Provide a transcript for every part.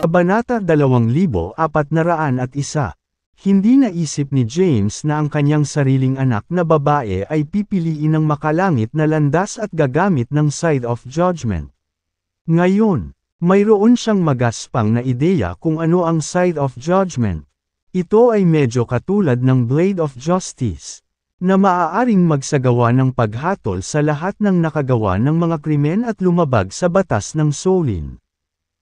Kabanata 2401. Hindi naisip ni James na ang kanyang sariling anak na babae ay pipiliin ng makalangit na landas at gagamit ng side of judgment. Ngayon, mayroon siyang magaspang na ideya kung ano ang side of judgment. Ito ay medyo katulad ng blade of justice, na maaaring magsagawa ng paghatol sa lahat ng nakagawa ng mga krimen at lumabag sa batas ng Solin.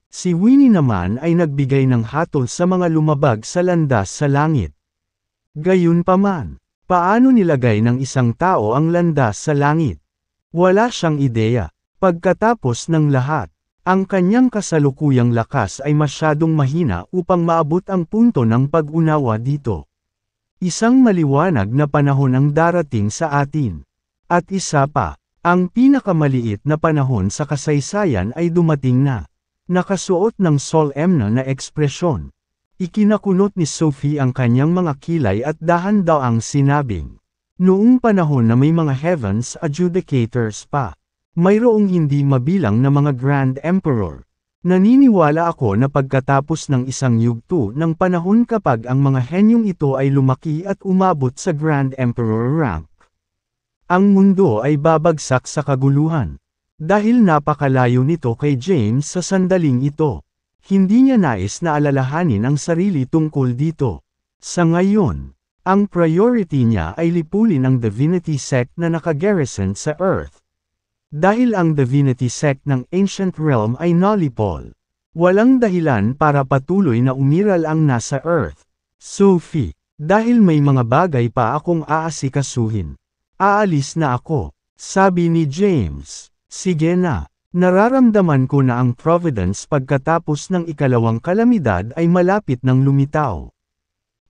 Si Winnie naman ay nagbigay ng hatol sa mga lumabag sa landas sa langit. Gayunpaman, paano nilagay ng isang tao ang landas sa langit? Wala siyang ideya. Pagkatapos ng lahat, ang kanyang kasalukuyang lakas ay masyadong mahina upang maabot ang punto ng pag-unawa dito. Isang maliwanag na panahon ang darating sa atin. At isa pa, ang pinakamaliit na panahon sa kasaysayan ay dumating na. Nakasuot ng solemn na ekspresyon. Ikinakunot ni Sophie ang kanyang mga kilay at dahan-daang sinabing, noong panahon na may mga heavens adjudicators pa, mayroong hindi mabilang na mga Grand Emperor. Naniniwala ako na pagkatapos ng isang yugto ng panahon kapag ang mga henyong ito ay lumaki at umabot sa Grand Emperor rank, ang mundo ay babagsak sa kaguluhan. Dahil napakalayo nito kay James sa sandaling ito, hindi niya nais na alalahanin ang sarili tungkol dito. Sa ngayon, ang priority niya ay lipulin ang Divinity Sect na nakagarrison sa Earth. Dahil ang Divinity Sect ng Ancient Realm ay nullipol, walang dahilan para patuloy na umiral ang nasa Earth. Sophie, dahil may mga bagay pa akong aasikasuhin, aalis na ako, sabi ni James. Sige na, nararamdaman ko na ang Providence pagkatapos ng ikalawang kalamidad ay malapit ng lumitaw.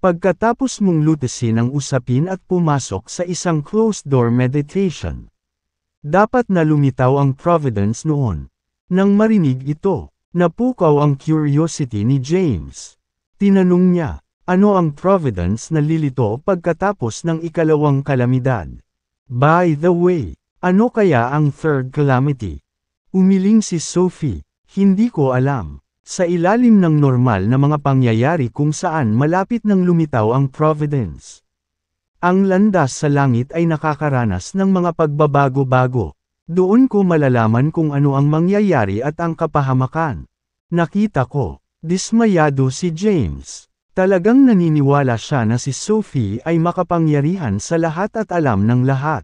Pagkatapos mong lutasin ang usapin at pumasok sa isang closed-door meditation, dapat na lumitaw ang Providence noon. Nang marinig ito, napukaw ang curiosity ni James. Tinanong niya, ano ang Providence na lilito pagkatapos ng ikalawang kalamidad? By the way, ano kaya ang third calamity? Umiling si Sophie, hindi ko alam. Sa ilalim ng normal na mga pangyayari kung saan malapit nang lumitaw ang Providence, ang landas sa langit ay nakakaranas ng mga pagbabago-bago. Doon ko malalaman kung ano ang mangyayari at ang kapahamakan. Nakita ko, dismayado si James. Talagang naniniwala siya na si Sophie ay makapangyarihan sa lahat at alam ng lahat.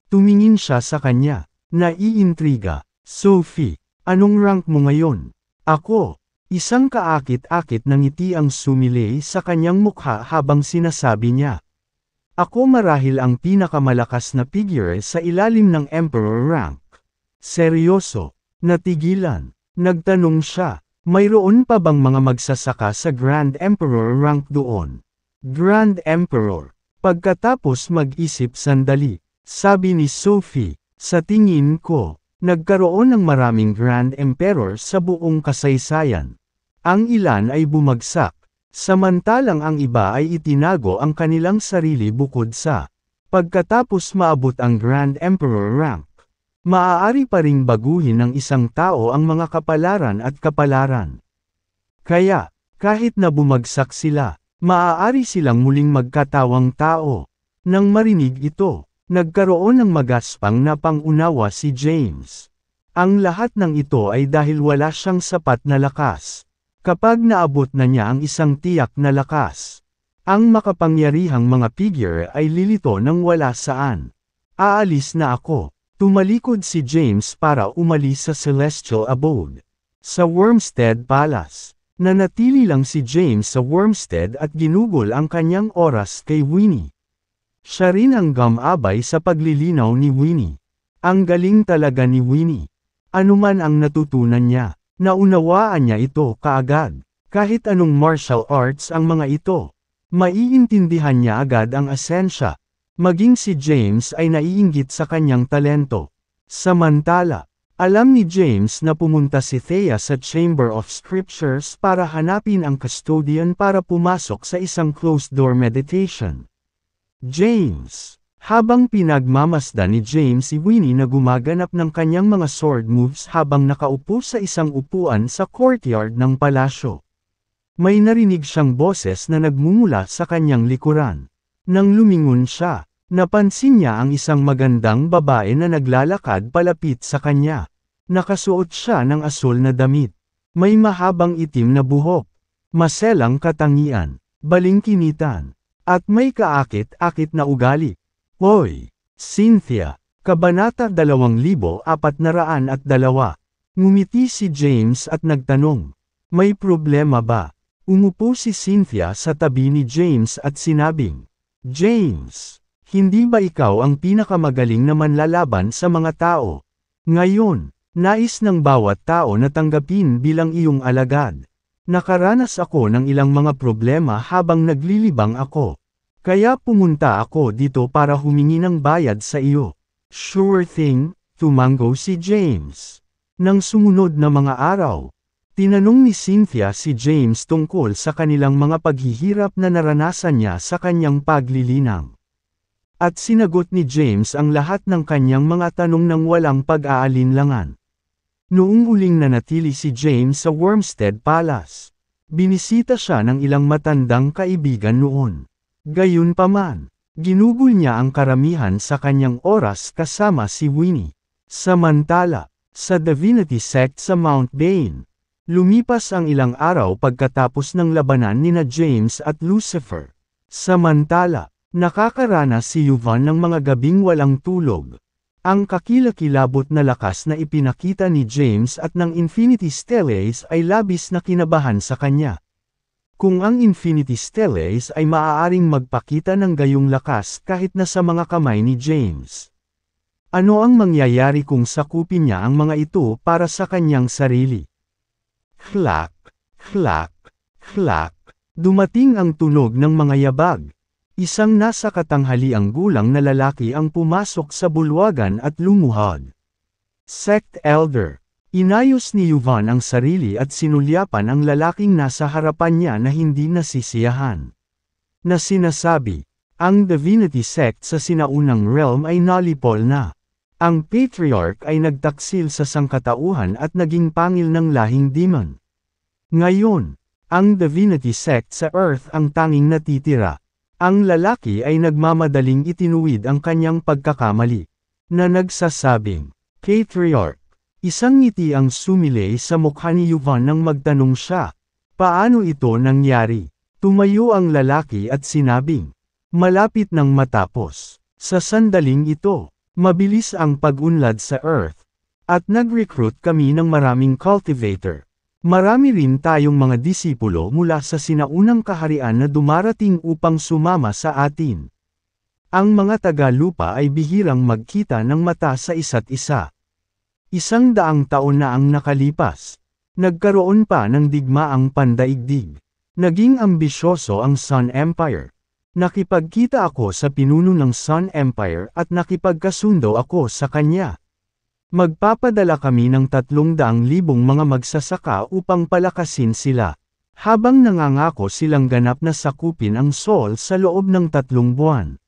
Tumingin siya sa kanya, naiintriga. Sophie, anong rank mo ngayon? Ako. Isang kaakit-akit na ngiti ang sumilay sa kanyang mukha habang sinasabi niya. Ako marahil ang pinakamalakas na figure sa ilalim ng Emperor rank. Seryoso. Natigilan. Nagtanong siya, mayroon pa bang mga magsasaka sa Grand Emperor rank doon? Grand Emperor. Pagkatapos mag-isip sandali, sabi ni Sophie, sa tingin ko, nagkaroon ng maraming Grand Emperor sa buong kasaysayan. Ang ilan ay bumagsak, samantalang ang iba ay itinago ang kanilang sarili bukod sa. Pagkatapos maabot ang Grand Emperor rank, maaari pa ring baguhin ng isang tao ang mga kapalaran at kapalaran. Kaya, kahit na bumagsak sila, maaari silang muling magkatawang tao. Nang marinig ito, nagkaroon ng magaspang na pangunawa si James. Ang lahat ng ito ay dahil wala siyang sapat na lakas. Kapag naabot na niya ang isang tiyak na lakas, ang makapangyarihang mga figure ay lilito ng wala saan. Aalis na ako. Tumalikod si James para umalis sa Celestial Abode. Sa Wormstead Palace, nanatili lang si James sa Wormstead at ginugol ang kanyang oras kay Winnie. Siya rin ang gumabay sa paglilinaw ni Winnie. Ang galing talaga ni Winnie. Anuman ang natutunan niya, naunawaan niya ito kaagad. Kahit anong martial arts ang mga ito, maiintindihan niya agad ang esensya. Maging si James ay naiinggit sa kanyang talento. Samantala, alam ni James na pumunta si Thea sa Chamber of Scriptures para hanapin ang custodian para pumasok sa isang closed-door meditation. James, Habang pinagmamasdan ni James si Winnie na gumaganap ng kanyang mga sword moves habang nakaupo sa isang upuan sa courtyard ng palasyo. May narinig siyang boses na nagmumula sa kanyang likuran. Nang lumingon siya, napansin niya ang isang magandang babae na naglalakad palapit sa kanya. Nakasuot siya ng asul na damit. May mahabang itim na buhok, maselang katangian, balingkinitan, at may kaakit-akit na ugali. Hoy, Cynthia! Kabanata 2402. Ngumiti si James at nagtanong, may problema ba? Umupo si Cynthia sa tabi ni James at sinabing, James, hindi ba ikaw ang pinakamagaling na manlalaban sa mga tao? Ngayon, nais ng bawat tao na tanggapin bilang iyong alagad. Nakaranas ako ng ilang mga problema habang naglilibang ako. Kaya pumunta ako dito para humingi ng bayad sa iyo. Sure thing, tumango si James. Nang sumunod na mga araw, tinanong ni Cynthia si James tungkol sa kanilang mga paghihirap na naranasan niya sa kanyang paglilinang. At sinagot ni James ang lahat ng kanyang mga tanong ng walang pag-aalinlangan. Noong uling nanatili si James sa Wormstead Palace, binisita siya ng ilang matandang kaibigan noon. Gayunpaman, ginugol niya ang karamihan sa kanyang oras kasama si Winnie. Samantala, sa Divinity Sect sa Mount Bane, lumipas ang ilang araw pagkatapos ng labanan nina James at Lucifer. Samantala, nakakaranas si Yuvan ng mga gabing walang tulog. Ang kakilakilabot na lakas na ipinakita ni James at ng Infinity Stellace ay labis na kinabahan sa kanya. Kung ang Infinity Stellace ay maaaring magpakita ng gayong lakas kahit na sa mga kamay ni James. Ano ang mangyayari kung sakupin niya ang mga ito para sa kanyang sarili? Klak, klak, klak. Dumating ang tunog ng mga yabag. Isang nasa katanghaliang gulang na lalaki ang pumasok sa bulwagan at lumuhod. Sect Elder. Inayos ni Yuvan ang sarili at sinulyapan ang lalaking nasa harapan niya na hindi nasisiyahan. Na sinasabi, ang Divinity Sect sa sinaunang realm ay nalipol na. Ang Patriarch ay nagtaksil sa sangkatauhan at naging pangil ng lahing demon. Ngayon, ang Divinity Sect sa Earth ang tanging natitira. Ang lalaki ay nagmamadaling itinuwid ang kanyang pagkakamali. Na nagsasabing, Patriarch. Isang ngiti ang sumilay sa mukha ni Yuvan nang magtanong siya. Paano ito nangyari? Tumayo ang lalaki at sinabing, malapit nang matapos. Sa sandaling ito, mabilis ang pag-unlad sa Earth. At nag-recruit kami ng maraming cultivator. Marami rin tayong mga disipulo mula sa sinaunang kaharian na dumarating upang sumama sa atin. Ang mga taga-lupa ay bihirang magkita ng mata sa isa't isa. 100 taon na ang nakalipas. Nagkaroon pa ng digmaang pandaigdig. Naging ambisyoso ang Sun Empire. Nakipagkita ako sa pinuno ng Sun Empire at nakipagkasundo ako sa kanya. Magpapadala kami ng 300,000 mga magsasaka upang palakasin sila. Habang nangangako silang ganap na sakupin ang Sol sa loob ng 3 buwan.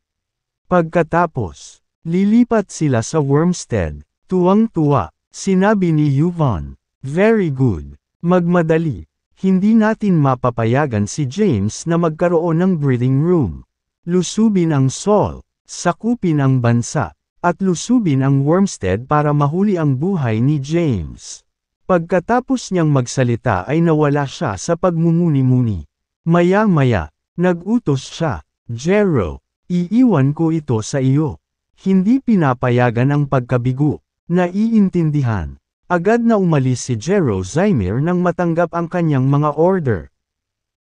Pagkatapos, lilipat sila sa Wormstead. Tuwang-tuwa, sinabi ni Yuvan. Very good. Magmadali. Hindi natin mapapayagan si James na magkaroon ng breathing room. Lusubin ang Sol, sakupin ang bansa, at lusubin ang Wormstead para mahuli ang buhay ni James. Pagkatapos niyang magsalita ay nawala siya sa pagmumuni-muni. Maya-maya, nag-utos siya, Jero, iiwan ko ito sa iyo. Hindi pinapayagan ang pagkabigo. Naiintindihan. Agad na umalis si Jero Zymir nang matanggap ang kanyang mga order.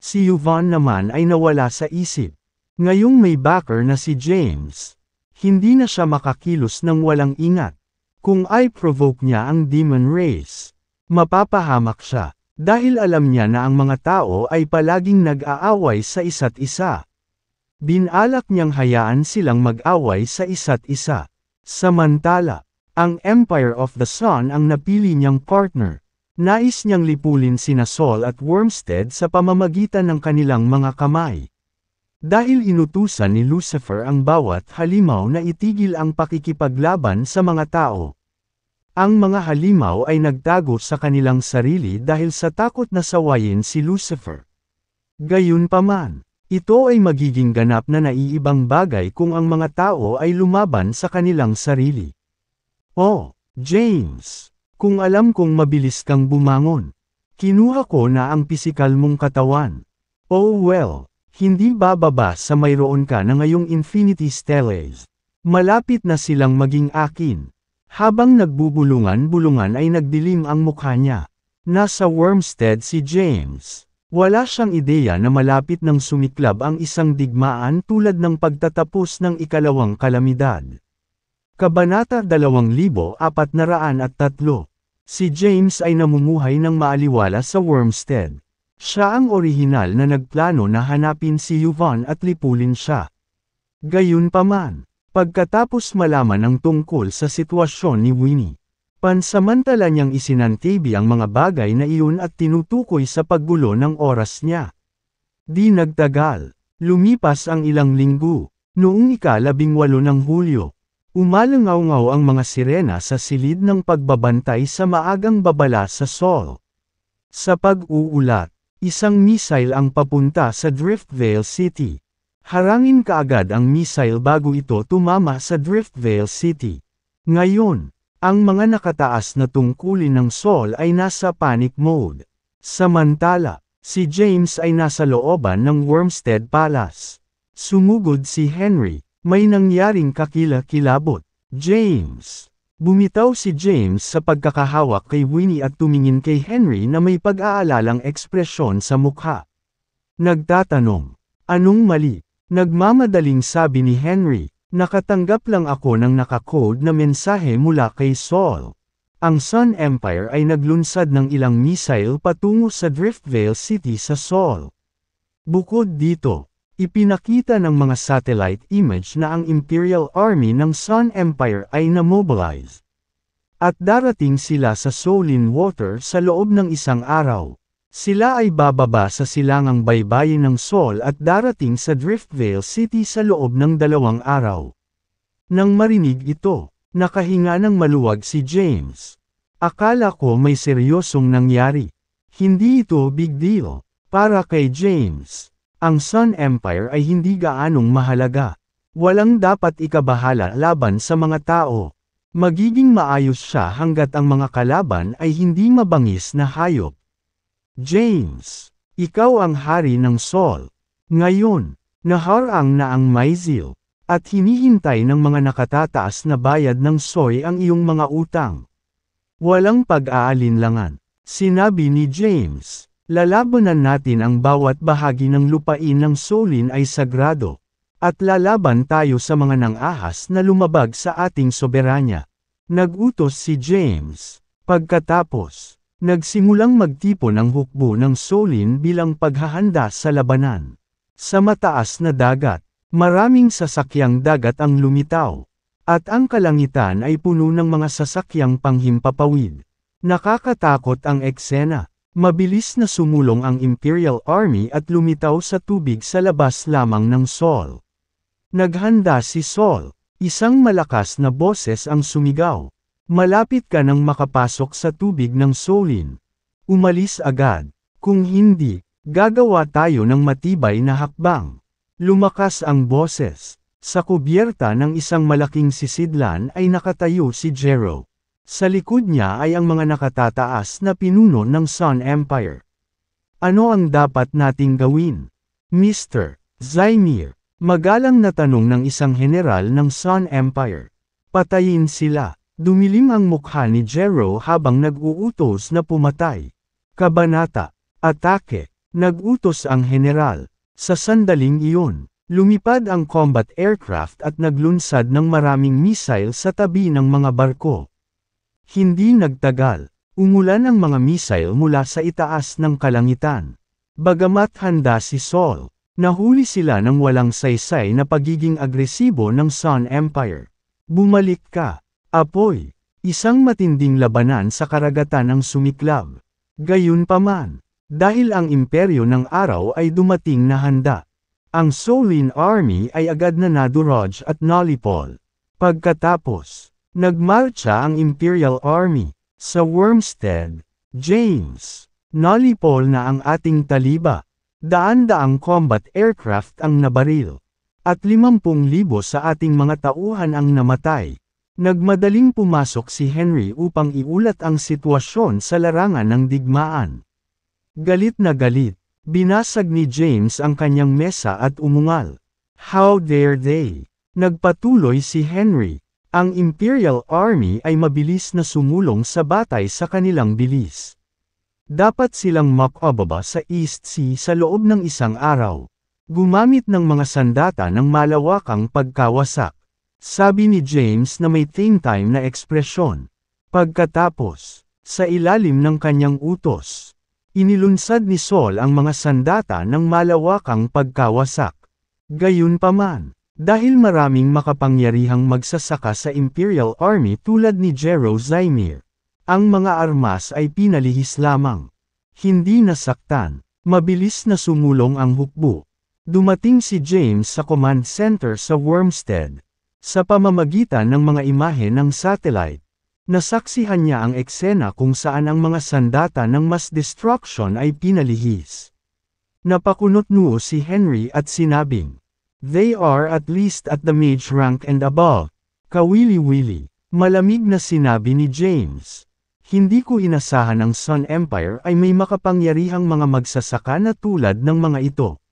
Si Yuvan naman ay nawala sa isip. Ngayong may backer na si James, hindi na siya makakilos ng walang ingat. Kung i-provoke niya ang demon race, mapapahamak siya, dahil alam niya na ang mga tao ay palaging nag-aaway sa isa't isa. Binalak niyang hayaan silang mag-away sa isa't isa. Samantala, ang Empire of the Sun ang napili niyang partner. Nais niyang lipulin sina Sol at Wormstead sa pamamagitan ng kanilang mga kamay. Dahil inutusan ni Lucifer ang bawat halimaw na itigil ang pakikipaglaban sa mga tao. Ang mga halimaw ay nagtago sa kanilang sarili dahil sa takot na sawayin si Lucifer. Gayunpaman, ito ay magiging ganap na naiibang bagay kung ang mga tao ay lumaban sa kanilang sarili. Oh, James! Kung alam kong mabilis kang bumangon, kinuha ko na ang pisikal mong katawan. Oh well, hindi bababa sa mayroon ka na ngayong Infinity Stellace. Malapit na silang maging akin. Habang nagbubulungan-bulungan ay nagdilim ang mukha niya. Nasa Wormstead si James. Wala siyang ideya na malapit nang sumiklab ang isang digmaan tulad ng pagtatapos ng ikalawang kalamidad. Kabanata 2403. Si James ay namumuhay ng maaliwala sa Wormstead. Siya ang orihinal na nagplano na hanapin si Yvonne at lipulin siya. Gayunpaman, pagkatapos malaman ang tungkol sa sitwasyon ni Winnie, pansamantala niyang isinantibi ang mga bagay na iyon at tinutukoy sa paggulo ng oras niya. Di nagtagal, lumipas ang ilang linggo, noong ika-18 ng Hulyo. Umalangaw-ngaw ang mga sirena sa silid ng pagbabantay sa maagang babala sa Sol. Sa pag-uulat, isang missile ang papunta sa Driftvale City. Harangin kaagad ang missile bago ito tumama sa Driftvale City. Ngayon, ang mga nakataas na tungkulin ng Sol ay nasa panic mode. Samantala, si James ay nasa looban ng Wormstead Palace. Sumugod si Henry. May nangyaring kakila-kilabot. James. Bumitaw si James sa pagkakahawak kay Winnie at tumingin kay Henry na may pag-aalalang ekspresyon sa mukha. Nagtatanong, anong mali? Nagmamadaling sabi ni Henry, nakatanggap lang ako ng nakakode na mensahe mula kay Sol. Ang Sun Empire ay naglunsad ng ilang missile patungo sa Driftvale City sa Sol. Bukod dito, ipinakita ng mga satellite image na ang Imperial Army ng Sun Empire ay na-mobilize. At darating sila sa Solin Water sa loob ng isang araw. Sila ay bababa sa silangang baybayin ng Sol at darating sa Driftvale City sa loob ng 2 araw. Nang marinig ito, nakahinga ng maluwag si James. Akala ko may seryosong nangyari. Hindi ito big deal. Para kay James, ang Sun Empire ay hindi gaanong mahalaga. Walang dapat ikabahala laban sa mga tao. Magiging maayos siya hanggat ang mga kalaban ay hindi mabangis na hayop. James, ikaw ang hari ng Sol. Ngayon, naharang na ang Myzil, at hinihintay ng mga nakatataas na bayad ng soy ang iyong mga utang. Walang pag-aalinlangan, sinabi ni James. Lalabanan natin ang bawat bahagi ng lupain ng Solin ay sagrado. At lalaban tayo sa mga nang-ahas na lumabag sa ating soberanya. Nagutos si James. Pagkatapos, nagsimulang magtipon ang hukbo ng Solin bilang paghahanda sa labanan. Sa mataas na dagat, maraming sasakyang dagat ang lumitaw. At ang kalangitan ay puno ng mga sasakyang panghimpapawid. Nakakatakot ang eksena. Mabilis na sumulong ang Imperial Army at lumitaw sa tubig sa labas lamang ng Sol. Naghanda si Sol. Isang malakas na boses ang sumigaw. Malapit ka nang makapasok sa tubig ng Solin. Umalis agad. Kung hindi, gagawa tayo ng matibay na hakbang. Lumakas ang boses. Sa kubyerta ng isang malaking sisidlan ay nakatayo si Jero. Sa likod niya ay ang mga nakatataas na pinuno ng Sun Empire. Ano ang dapat nating gawin? Mr. Zymir, magalang na tanong ng isang general ng Sun Empire. Patayin sila. Dumilim ang mukha ni Jero habang nag-uutos na pumatay. Kabanata. Atake. Nag-utos ang general. Sa sandaling iyon, lumipad ang combat aircraft at naglunsad ng maraming missile sa tabi ng mga barko. Hindi nagtagal, umulan ang mga missile mula sa itaas ng kalangitan. Bagamat handa si Sol, nahuli sila ng walang saysay na pagiging agresibo ng Sun Empire. Bumalik ka, apoy, isang matinding labanan sa karagatan ang sumiklab. Gayunpaman, dahil ang imperyo ng araw ay dumating na handa. Ang Solin Army ay agad na nadurog at nalipol. Pagkatapos, nagmarcha ang Imperial Army. Sa Wormstead, James, nalipol na ang ating taliba. Daan-daang combat aircraft ang nabaril. At 50,000 sa ating mga tauhan ang namatay. Nagmadaling pumasok si Henry upang iulat ang sitwasyon sa larangan ng digmaan. Galit na galit, binasag ni James ang kanyang mesa at umungal. How dare they? Nagpatuloy si Henry. Ang Imperial Army ay mabilis na sumulong sa batay sa kanilang bilis. Dapat silang makababa sa East Sea sa loob ng isang araw. Gumamit ng mga sandata ng malawakang pagkawasak. Sabi ni James na may time na ekspresyon. Pagkatapos, sa ilalim ng kanyang utos, inilunsad ni Saul ang mga sandata ng malawakang pagkawasak. Gayunpaman, dahil maraming makapangyarihang magsasaka sa Imperial Army tulad ni Jero Zymir, ang mga armas ay pinalihis lamang. Hindi nasaktan, mabilis na sumulong ang hukbo. Dumating si James sa command center sa Wormstead. Sa pamamagitan ng mga imahe ng satellite, nasaksihan niya ang eksena kung saan ang mga sandata ng mass destruction ay pinalihis. Napakunot-noo si Henry at sinabing, "They are at least at the mage rank and above." Kawili-wili, malamig na sinabi ni James. Hindi ko inasahan ang Sun Empire ay may makapangyarihang mga magsasaka na tulad ng mga ito.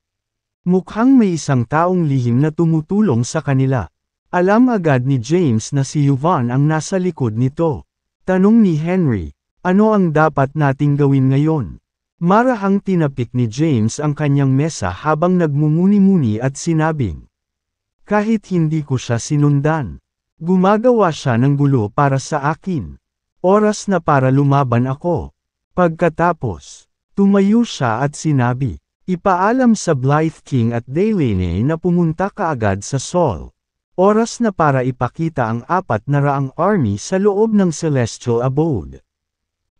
Mukhang may isang taong lihim na tumutulong sa kanila. Alam agad ni James na si Yvonne ang nasa likod nito. Tanong ni Henry, ano ang dapat nating gawin ngayon? Marahang tinapik ni James ang kanyang mesa habang nagmumuni-muni at sinabing, kahit hindi ko siya sinundan, gumagawa siya ng gulo para sa akin. Oras na para lumaban ako. Pagkatapos, tumayo siya at sinabi, ipaalam sa Blythe King at Delaine na pumunta kaagad sa Saul. Oras na para ipakita ang 400 army sa loob ng Celestial Abode.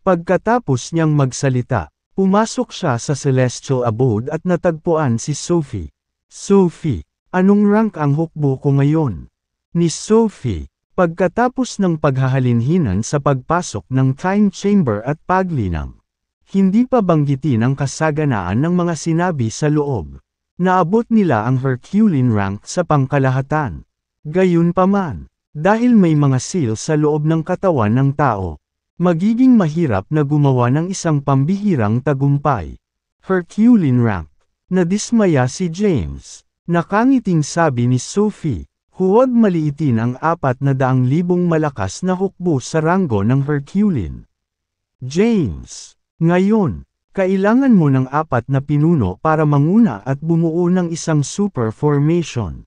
Pagkatapos niyang magsalita, pumasok siya sa Celestial Abode at natagpuan si Sophie. Sophie, anong rank ang hukbo ko ngayon? Ni Sophie, pagkatapos ng paghahalinhinan sa pagpasok ng time chamber at paglinang. Hindi pa banggitin ang kasaganaan ng mga sinabi sa loob. Naabot nila ang Herculean rank sa pangkalahatan. Gayunpaman, dahil may mga seal sa loob ng katawan ng tao, magiging mahirap na gumawa ng isang pambihirang tagumpay. Herculean rank. Nadismaya si James. Nakangiting sabi ni Sophie, huwag maliitin ang 400,000 malakas na hukbo sa ranggo ng Herculean. James, ngayon, kailangan mo ng 4 na pinuno para manguna at bumuo ng isang super formation.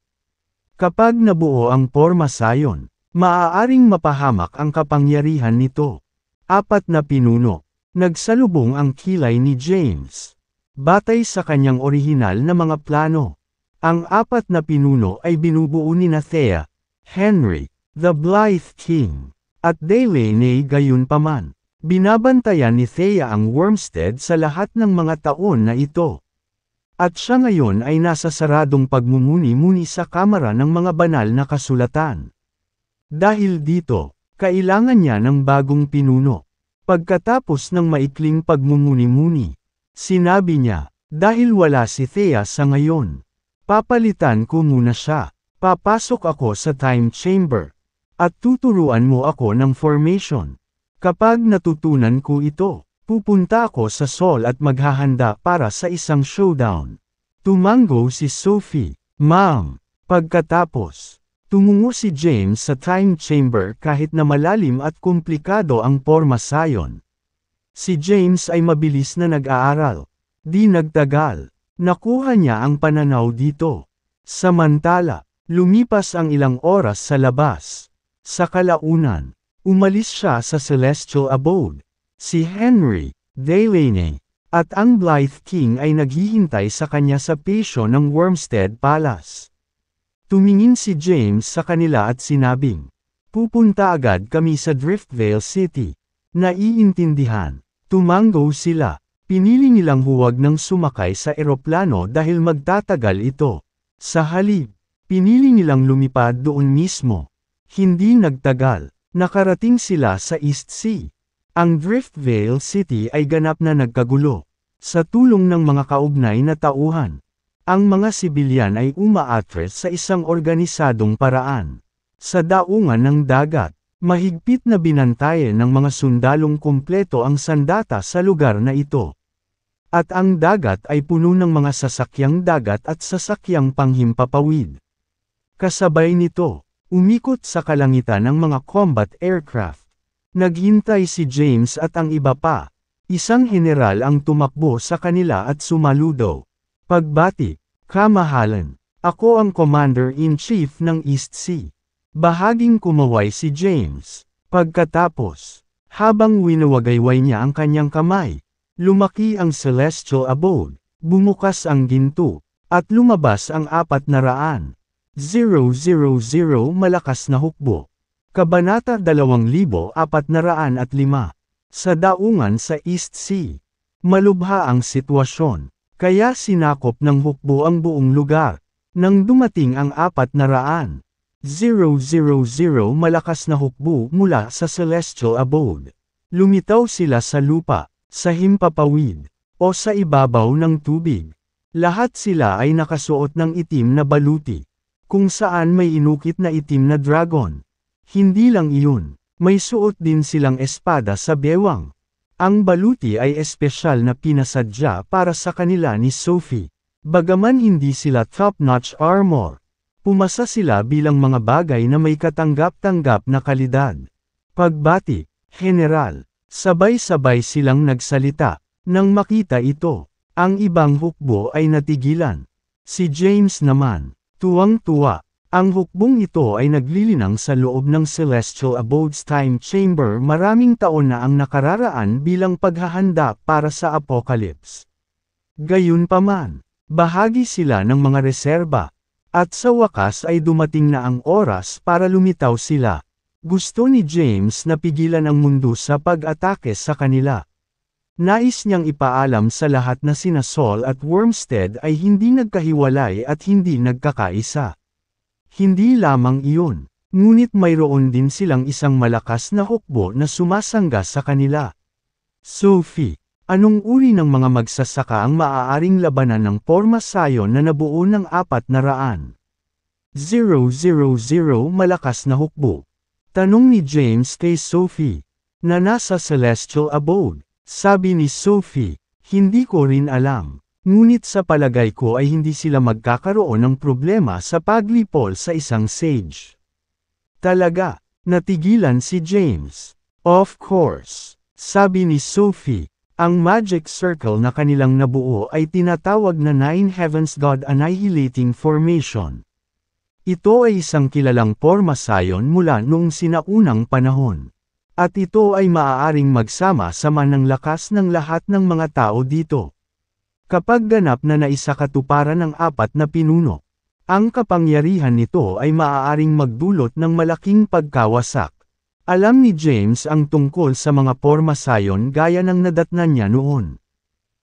Kapag nabuo ang pormasayon, maaaring mapahamak ang kapangyarihan nito. 4 na pinuno. Nagsalubong ang kilay ni James. Batay sa kanyang orihinal na mga plano, ang 4 na pinuno ay binubuo ni Thea, Henry, the Blythe King, at Delaine gayunpaman. Binabantayan ni Thea ang Wormstead sa lahat ng mga taon na ito. At siya ngayon ay nasa saradong pagmumuni-muni sa kamara ng mga banal na kasulatan. Dahil dito, kailangan niya ng bagong pinuno. Pagkatapos ng maikling pagmumuni-muni, sinabi niya, dahil wala si Thea sa ngayon, papalitan ko muna siya. Papasok ako sa time chamber. At tuturuan mo ako ng formation. Kapag natutunan ko ito, pupunta ako sa Saul at maghahanda para sa isang showdown. Tumango si Sophie, Ma'am. Pagkatapos, tumungo si James sa time chamber kahit na malalim at komplikado ang pormasayon. Si James ay mabilis na nag-aaral. Di nagtagal, nakuha niya ang pananaw dito. Samantala, lumipas ang ilang oras sa labas. Sa kalaunan, umalis siya sa Celestial Abode. Si Henry, Delaine, at ang Blythe King ay naghihintay sa kanya sa patio ng Wormstead Palace. Tumingin si James sa kanila at sinabing, pupunta agad kami sa Driftvale City. Naiintindihan. Tumango sila. Pinili nilang huwag nang sumakay sa eroplano dahil magtatagal ito. Sa halip, pinili nilang lumipad doon mismo. Hindi nagtagal, nakarating sila sa East Sea. Ang Driftvale City ay ganap na nagkagulo. Sa tulong ng mga kaugnay na tauhan, ang mga sibilyan ay umaatres sa isang organisadong paraan. Sa daungan ng dagat, mahigpit na binantayan ng mga sundalong kumpleto ang sandata sa lugar na ito. At ang dagat ay puno ng mga sasakyang dagat at sasakyang panghimpapawid. Kasabay nito, umikot sa kalangitan ng mga combat aircraft. Naghintay si James at ang iba pa. Isang general ang tumakbo sa kanila at sumaludo. Pagbati, kamahalan, ako ang Commander-in-Chief ng East Sea. Bahaging kumaway si James. Pagkatapos, habang winawagayway niya ang kanyang kamay, lumaki ang celestial abode, bumukas ang ginto, at lumabas ang 400,000 malakas na hukbo. Kabanata 2405. Sa daungan sa East Sea. Malubha ang sitwasyon, kaya sinakop ng hukbo ang buong lugar. Nang dumating ang 400,000 malakas na hukbo mula sa celestial abode. Lumitaw sila sa lupa, sa himpapawid, o sa ibabaw ng tubig. Lahat sila ay nakasuot ng itim na baluti, kung saan may inukit na itim na dragon. Hindi lang iyon. May suot din silang espada sa bewang. Ang baluti ay espesyal na pinasadya para sa kanila ni Sophie. Bagaman hindi sila top-notch armor, pumasa sila bilang mga bagay na may katanggap-tanggap na kalidad. Pagbati, General, sabay-sabay silang nagsalita. Nang makita ito, ang ibang hukbo ay natigilan. Si James naman, tuwang-tuwa. Ang hukbong ito ay naglilinang sa loob ng Celestial Abode's Time Chamber maraming taon na ang nakararaan bilang paghahanda para sa Apocalypse. Gayunpaman, bahagi sila ng mga reserba, at sa wakas ay dumating na ang oras para lumitaw sila. Gusto ni James na pigilan ang mundo sa pag-atake sa kanila. Nais niyang ipaalam sa lahat na sina Saul at Wormstead ay hindi nagkahiwalay at hindi nagkakaisa. Hindi lamang iyon, ngunit mayroon din silang isang malakas na hukbo na sumasangga sa kanila. Sophie, anong uri ng mga magsasaka ang maaaring labanan ng pormasayon na nabuo ng 400,000 malakas na hukbo? Tanong ni James kay Sophie, na nasa Celestial Abode. Sabi ni Sophie, hindi ko rin alam. Ngunit sa palagay ko ay hindi sila magkakaroon ng problema sa paglipol sa isang sage. Talaga, natigilan si James. Of course, sabi ni Sophie, ang magic circle na kanilang nabuo ay tinatawag na Nine Heavens God Annihilating Formation. Ito ay isang kilalang pormasayon mula noong sinaunang panahon. At ito ay maaaring magsama-sama ng lakas ng lahat ng mga tao dito. Kapag ganap na naisakatuparan ng 4 na pinuno, ang kapangyarihan nito ay maaaring magdulot ng malaking pagkawasak. Alam ni James ang tungkol sa mga pormasayon gaya ng nadatnan niya noon.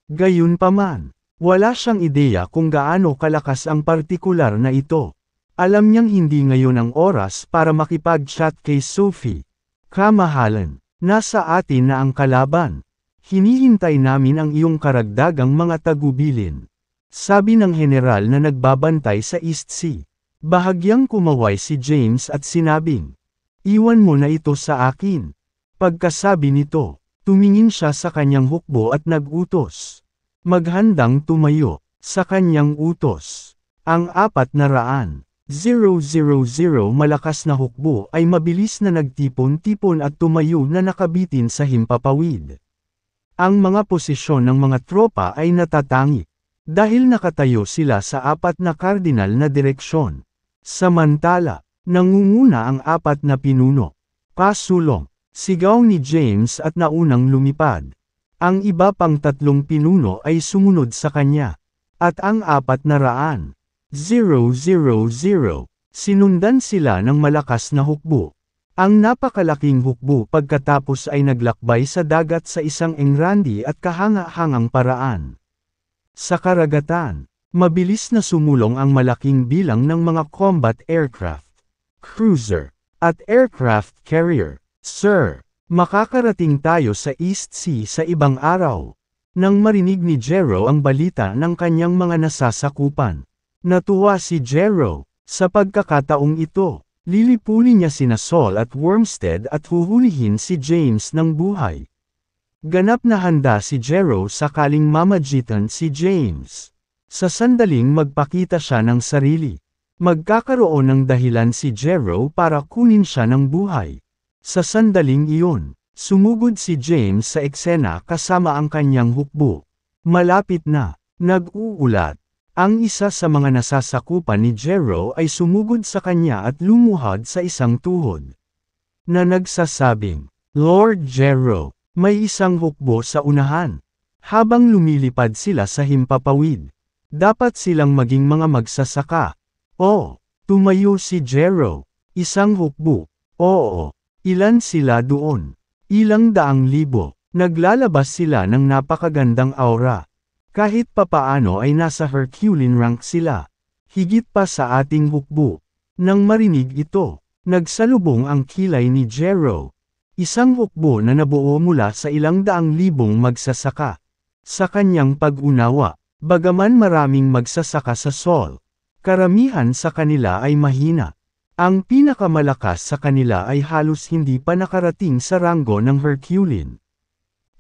Gayunpaman, wala siyang ideya kung gaano kalakas ang partikular na ito. Alam niyang hindi ngayon ang oras para makipag-chat kay Sophie. Kamahalan, nasa atin na ang kalaban. Hinihintay namin ang iyong karagdagang mga tagubilin. Sabi ng general na nagbabantay sa East Sea. Bahagyang kumaway si James at sinabing, iwan mo na ito sa akin. Pagkasabi nito, tumingin siya sa kanyang hukbo at nag-utos. Maghandang tumayo, sa kanyang utos. Ang 400,000 malakas na hukbo ay mabilis na nagtipon-tipon at tumayo na nakabitin sa himpapawid. Ang mga posisyon ng mga tropa ay natatangi, dahil nakatayo sila sa 4 na kardinal na direksyon. Samantala, nangunguna ang 4 na pinuno. Pasulong, sigaw ni James at naunang lumipad. Ang iba pang 3 pinuno ay sumunod sa kanya. At ang 400,000 sinundan sila ng malakas na hukbo. Ang napakalaking hukbo pagkatapos ay naglakbay sa dagat sa isang engrandi at kahanga-hangang paraan. Sa karagatan, mabilis na sumulong ang malaking bilang ng mga combat aircraft, cruiser, at aircraft carrier. Sir, makakarating tayo sa East Sea sa ibang araw. Nang marinig ni Jero ang balita ng kanyang mga nasasakupan, natuwa si Jero. Sa pagkakataong ito, lilipulin niya sina Saul at Wormstead at huhulihin si James ng buhay. Ganap na handa si Jero sakaling mamagitan si James. Sa sandaling magpakita siya ng sarili. Magkakaroon ng dahilan si Jero para kunin siya ng buhay. Sa sandaling iyon, sumugod si James sa eksena kasama ang kanyang hukbo. Malapit na, nag-uulat. Ang isa sa mga nasasakupan ni Jero ay sumugod sa kanya at lumuhod sa isang tuhod. Na nagsasabing, Lord Jero, may isang hukbo sa unahan. Habang lumilipad sila sa himpapawid, dapat silang maging mga magsasaka. Oh, tumayo si Jero. Isang hukbo. Oo, ilan sila doon? Ilang daang libo. Naglalabas sila ng napakagandang aura. Kahit papaano ay nasa Herculean rank sila. Higit pa sa ating hukbo. Nang marinig ito, nagsalubong ang kilay ni Jero. Isang hukbo na nabuo mula sa ilang daang libong magsasaka. Sa kanyang pag-unawa, bagaman maraming magsasaka sa Saul, karamihan sa kanila ay mahina. Ang pinakamalakas sa kanila ay halos hindi pa nakarating sa ranggo ng Herculean.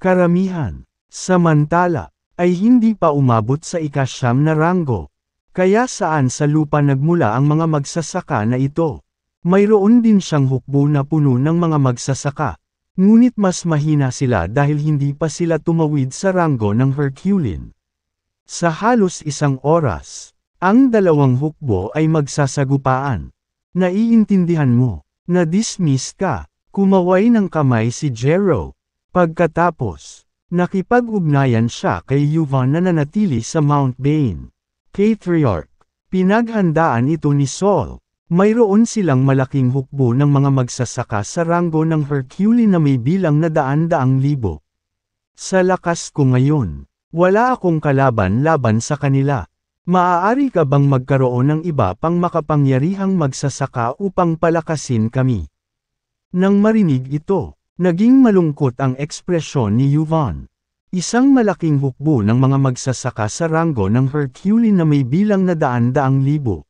Karamihan, samantala, ay hindi pa umabot sa ika-9 na ranggo. Kaya saan sa lupa nagmula ang mga magsasaka na ito? Mayroon din siyang hukbo na puno ng mga magsasaka. Ngunit mas mahina sila dahil hindi pa sila tumawid sa ranggo ng Herculean. Sa halos isang oras, ang dalawang hukbo ay magsasagupaan. Naiintindihan mo, na-dismiss ka, kumaway ng kamay si Jero. Pagkatapos, nakipag-ugnayan siya kay Yuvan na nanatili sa Mount Bane. Patriarch, pinaghandaan ito ni Saul. Mayroon silang malaking hukbo ng mga magsasaka sa ranggo ng Herculean na may bilang na daan-daang libo. Sa lakas ko ngayon, wala akong kalaban laban sa kanila. Maaari ka bang magkaroon ng iba pang makapangyarihang magsasaka upang palakasin kami? Nang marinig ito, naging malungkot ang ekspresyon ni Yuvan. Isang malaking hukbo ng mga magsasaka sa ranggo ng Herculean na may bilang na daan-daang libo.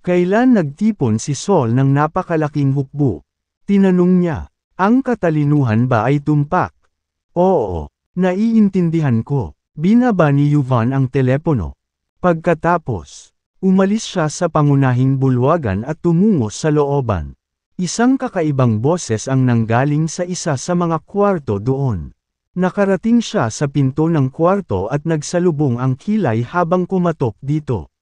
Kailan nagtipon si Saul ng napakalaking hukbo? Tinanong niya, ang katalinuhan ba ay tumpak? Oo, naiintindihan ko. Binaba ni Yuvan ang telepono. Pagkatapos, umalis siya sa pangunahing bulwagan at tumungo sa looban. Isang kakaibang boses ang nanggaling sa isa sa mga kwarto doon. Nakarating siya sa pinto ng kwarto at nagsalubong ang kilay habang kumatok dito.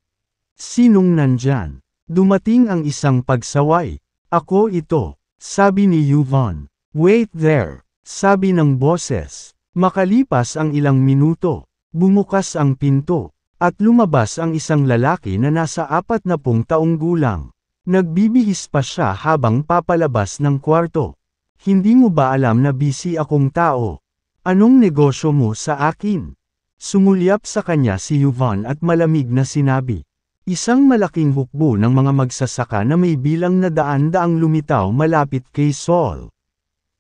Sinong nandyan? Dumating ang isang pagsaway. Ako ito, sabi ni Yuvan. Wait there, sabi ng boses. Makalipas ang ilang minuto, bumukas ang pinto, at lumabas ang isang lalaki na nasa 40 taong gulang. Nagbibihis pa siya habang papalabas ng kwarto. Hindi mo ba alam na busy akong tao? Anong negosyo mo sa akin? Sumulyap sa kanya si Yuvan at malamig na sinabi. Isang malaking hukbo ng mga magsasaka na may bilang na daan-daang lumitaw malapit kay Saul.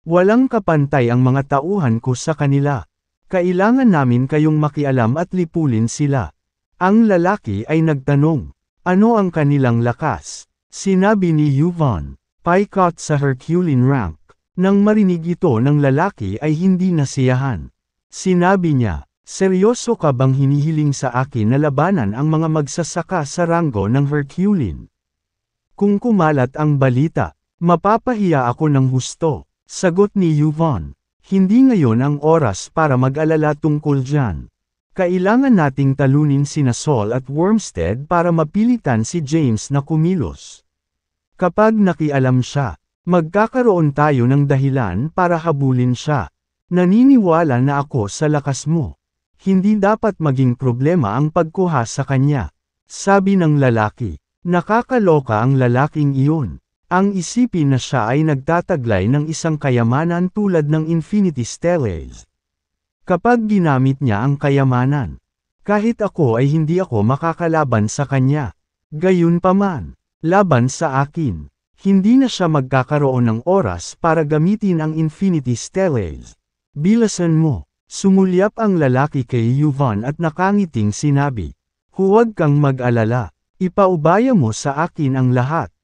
Walang kapantay ang mga tauhan ko sa kanila. Kailangan namin kayong makialam at lipulin sila. Ang lalaki ay nagtanong, ano ang kanilang lakas? Sinabi ni Yuvan, Paikot sa Herculean rank. Nang marinig ito ng lalaki ay hindi nasiyahan. Sinabi niya, seryoso ka bang hinihiling sa akin na labanan ang mga magsasaka sa ranggo ng Herculean? Kung kumalat ang balita, mapapahiya ako ng husto. Sagot ni Yuvan, hindi ngayon ang oras para mag-alala tungkol dyan. Kailangan nating talunin sina Saul at Wormstead para mapilitan si James na kumilos. Kapag nakialam siya, magkakaroon tayo ng dahilan para habulin siya. Naniniwala na ako sa lakas mo. Hindi dapat maging problema ang pagkuha sa kanya. Sabi ng lalaki, nakakaloka ang lalaking iyon. Ang isipin na siya ay nagtataglay ng isang kayamanan tulad ng Infinity Stellace. Kapag ginamit niya ang kayamanan, kahit ako ay hindi ako makakalaban sa kanya. Gayunpaman, laban sa akin, hindi na siya magkakaroon ng oras para gamitin ang Infinity Stellace. Bilasan mo, sumulyap ang lalaki kay Yvonne at nakangiting sinabi. Huwag kang mag-alala, ipaubaya mo sa akin ang lahat.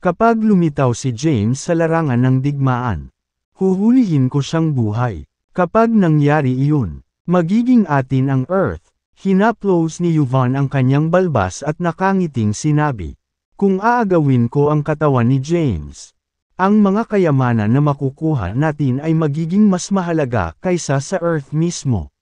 Kapag lumitaw si James sa larangan ng digmaan, huhulihin ko siyang buhay. Kapag nangyari iyon, magiging atin ang Earth. Hinaplos ni Yvonne ang kanyang balbas at nakangiting sinabi. Kung aagawin ko ang katawan ni James, ang mga kayamanan na makukuha natin ay magiging mas mahalaga kaysa sa Earth mismo.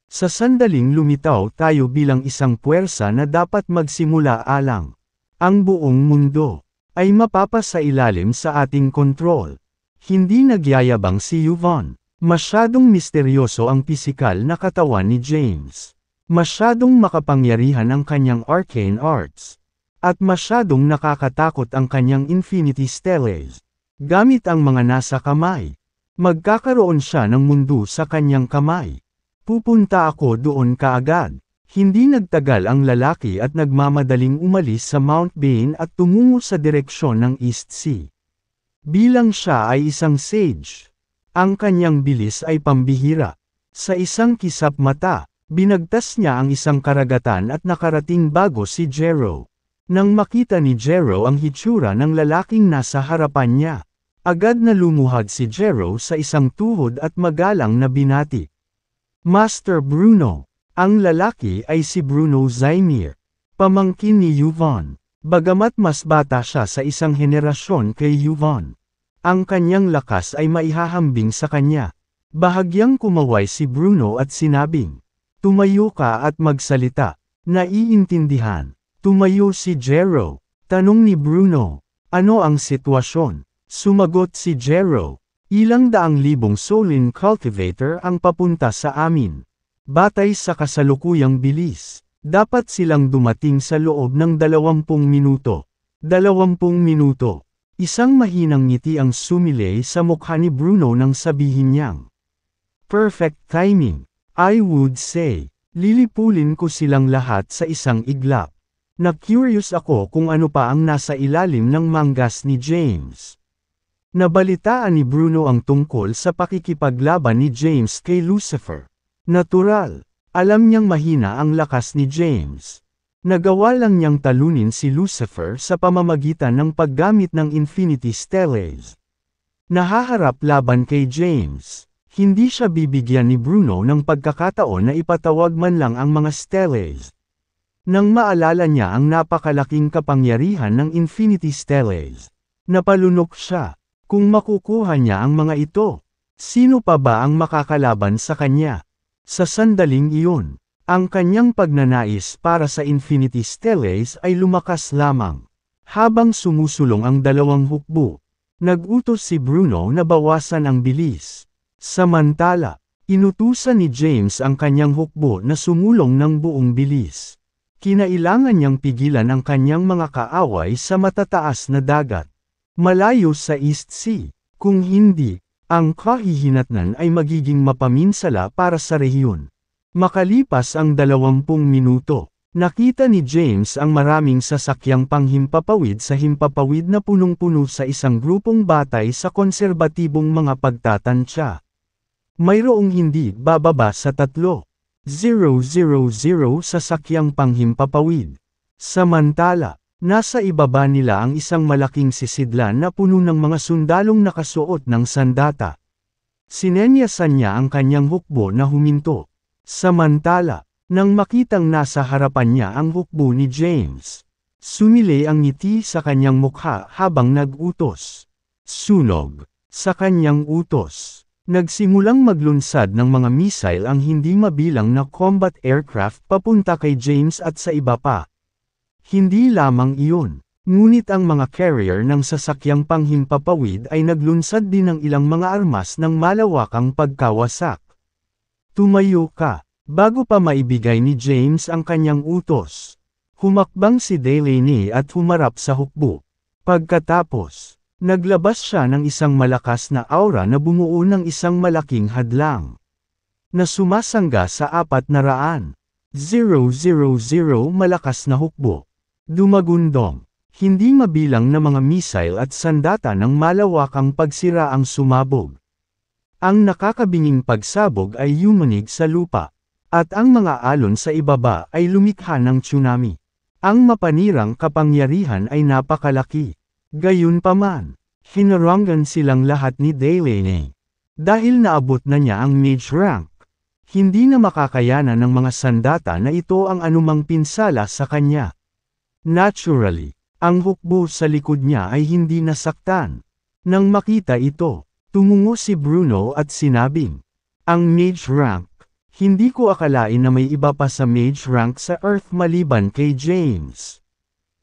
Sa sandaling lumitaw tayo bilang isang puwersa na dapat magsimula alang. Ang buong mundo ay mapapasailalim sa ating kontrol. Hindi nagyayabang si Yvonne. Masyadong misteryoso ang pisikal na katawan ni James. Masyadong makapangyarihan ang kanyang arcane arts. At masyadong nakakatakot ang kanyang Infinity Stellace. Gamit ang mga nasa kamay, magkakaroon siya ng mundo sa kanyang kamay. Pupunta ako doon kaagad. Hindi nagtagal ang lalaki at nagmamadaling umalis sa Mount Bane at tumungo sa direksyon ng East Sea. Bilang siya ay isang sage, ang kanyang bilis ay pambihira. Sa isang kisap mata, binagtas niya ang isang karagatan at nakarating bago si Jero. Nang makita ni Jero ang hitsura ng lalaking nasa harapan niya, agad na lumuhad si Jero sa isang tuhod at magalang na binati. Master Bruno. Ang lalaki ay si Bruno Zaimir, pamangkin ni Yvonne. Bagamat mas bata siya sa isang henerasyon kay Yvonne, ang kanyang lakas ay maihahambing sa kanya. Bahagyang kumaway si Bruno at sinabing, tumayo ka at magsalita. Naiintindihan. Tumayo si Jero. Tanong ni Bruno, ano ang sitwasyon? Sumagot si Jero, ilang daang libong Solin Cultivator ang papunta sa amin. Batay sa kasalukuyang bilis, dapat silang dumating sa loob ng 20 minuto. 20 minuto. Isang mahinang ngiti ang sumilay sa mukha ni Bruno nang sabihin niyang, perfect timing, I would say. Lilipulin ko silang lahat sa isang iglap. Na-curious ako kung ano pa ang nasa ilalim ng mangas ni James. Nabalitaan ni Bruno ang tungkol sa pakikipaglaban ni James kay Lucifer. Natural, alam niyang mahina ang lakas ni James. Nagawa lang niyang talunin si Lucifer sa pamamagitan ng paggamit ng Infinity Stellace. Nahaharap laban kay James. Hindi siya bibigyan ni Bruno ng pagkakataon na ipatawag man lang ang mga Stellace. Nang maalala niya ang napakalaking kapangyarihan ng Infinity Stellace, napalunok siya. Kung makukuha niya ang mga ito, sino pa ba ang makakalaban sa kanya? Sa sandaling iyon, ang kanyang pagnanais para sa Infinity Stellace ay lumakas lamang. Habang sumusulong ang dalawang hukbo, nag-utos si Bruno na bawasan ang bilis. Samantala, inutusan ni James ang kanyang hukbo na sumulong ng buong bilis. Kinailangan niyang pigilan ang kanyang mga kaaway sa matataas na dagat. Malayo sa East Sea, kung hindi, ang kahihinatnan ay magiging mapaminsala para sa rehiyon. Makalipas ang 20 minuto, nakita ni James ang maraming sasakyang panghimpapawid sa himpapawid na punong-puno sa isang grupong batay sa konserbatibong mga pagtatansya. Mayroong hindi bababa sa 3,000 sasakyang panghimpapawid. Samantala, nasa ibaba nila ang isang malaking sisidlan na puno ng mga sundalong nakasuot ng sandata. Sinenyasan niya ang kanyang hukbo na huminto. Samantala, nang makitang nasa harapan niya ang hukbo ni James, sumilay ang ngiti sa kanyang mukha habang nag-utos. Sunog. Sa kanyang utos, nagsimulang maglunsad ng mga missile ang hindi mabilang na combat aircraft papunta kay James at sa iba pa. Hindi lamang iyon, ngunit ang mga carrier ng sasakyang panghimpapawid ay naglunsad din ng ilang mga armas ng malawakang pagkawasak. Tumayo ka. Bago pa maibigay ni James ang kanyang utos, humakbang si Delaney at humarap sa hukbo. Pagkatapos, Naglabas siya ng isang malakas na aura na bumuo ng isang malaking hadlang na sumasangga sa 400,000 malakas na hukbo. Dumagundong. Hindi mabilang na mga missile at sandata ng malawakang pagsira ang sumabog. Ang nakakabinging pagsabog ay yumanig sa lupa, at ang mga alon sa ibaba ay lumikha ng tsunami. Ang mapanirang kapangyarihan ay napakalaki. Gayunpaman, hinarangan silang lahat ni Delaney. Dahil naabot na niya ang mage rank, hindi na makakayanan ng mga sandata na ito ang anumang pinsala sa kanya. Naturally, ang hukbo sa likod niya ay hindi nasaktan. Nang makita ito, tumungo si Bruno at sinabing, "Ang mage rank, hindi ko akalain na may iba pa sa mage rank sa Earth maliban kay James.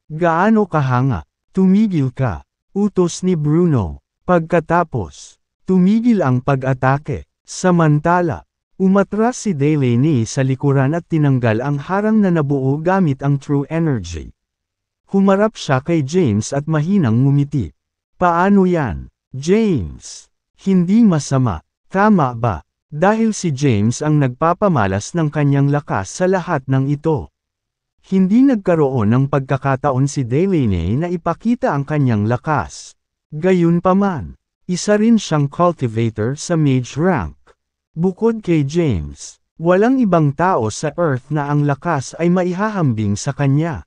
Gaano kahanga, tumigil ka," utos ni Bruno. Pagkatapos, tumigil ang pag-atake. Samantala, umatras si Delaney sa likuran at tinanggal ang harang na nabuo gamit ang True Energy. Humarap siya kay James at mahinang ngumiti. "Paano yan, James? Hindi masama, tama ba?" Dahil si James ang nagpapamalas ng kanyang lakas sa lahat ng ito. Hindi nagkaroon ng pagkakataon si Delaney na ipakita ang kanyang lakas. Gayunpaman, isa rin siyang cultivator sa mage rank. Bukod kay James, walang ibang tao sa Earth na ang lakas ay maihahambing sa kanya.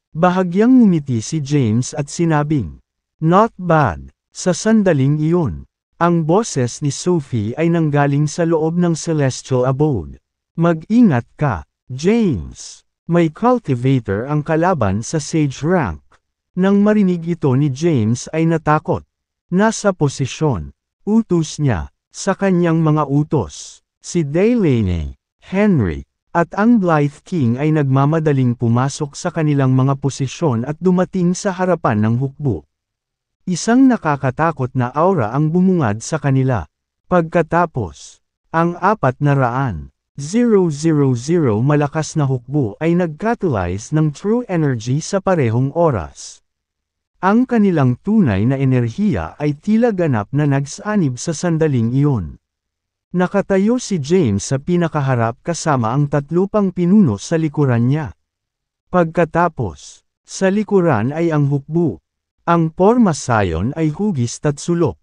Bahagyang ngumiti si James at sinabing, "Not bad." Sa sandaling iyon, ang boses ni Sophie ay nanggaling sa loob ng Celestial Abode. "Mag-ingat ka, James. May cultivator ang kalaban sa Sage rank." Nang marinig ito ni James ay natakot. Nasa posisyon, utos niya, sa kanyang mga utos, si Delaney, Henry, at ang Blythe King ay nagmamadaling pumasok sa kanilang mga posisyon at dumating sa harapan ng hukbo. Isang nakakatakot na aura ang bumungad sa kanila. Pagkatapos, ang 400,000 malakas na hukbo ay nag-catalyze ng True Energy sa parehong oras. Ang kanilang tunay na enerhiya ay tila ganap na nagsanib sa sandaling iyon. Nakatayo si James sa pinakaharap kasama ang 3 pang pinuno sa likuran niya. Pagkatapos, sa likuran ay ang hukbo. Ang pormasayon ay hugis at sulok.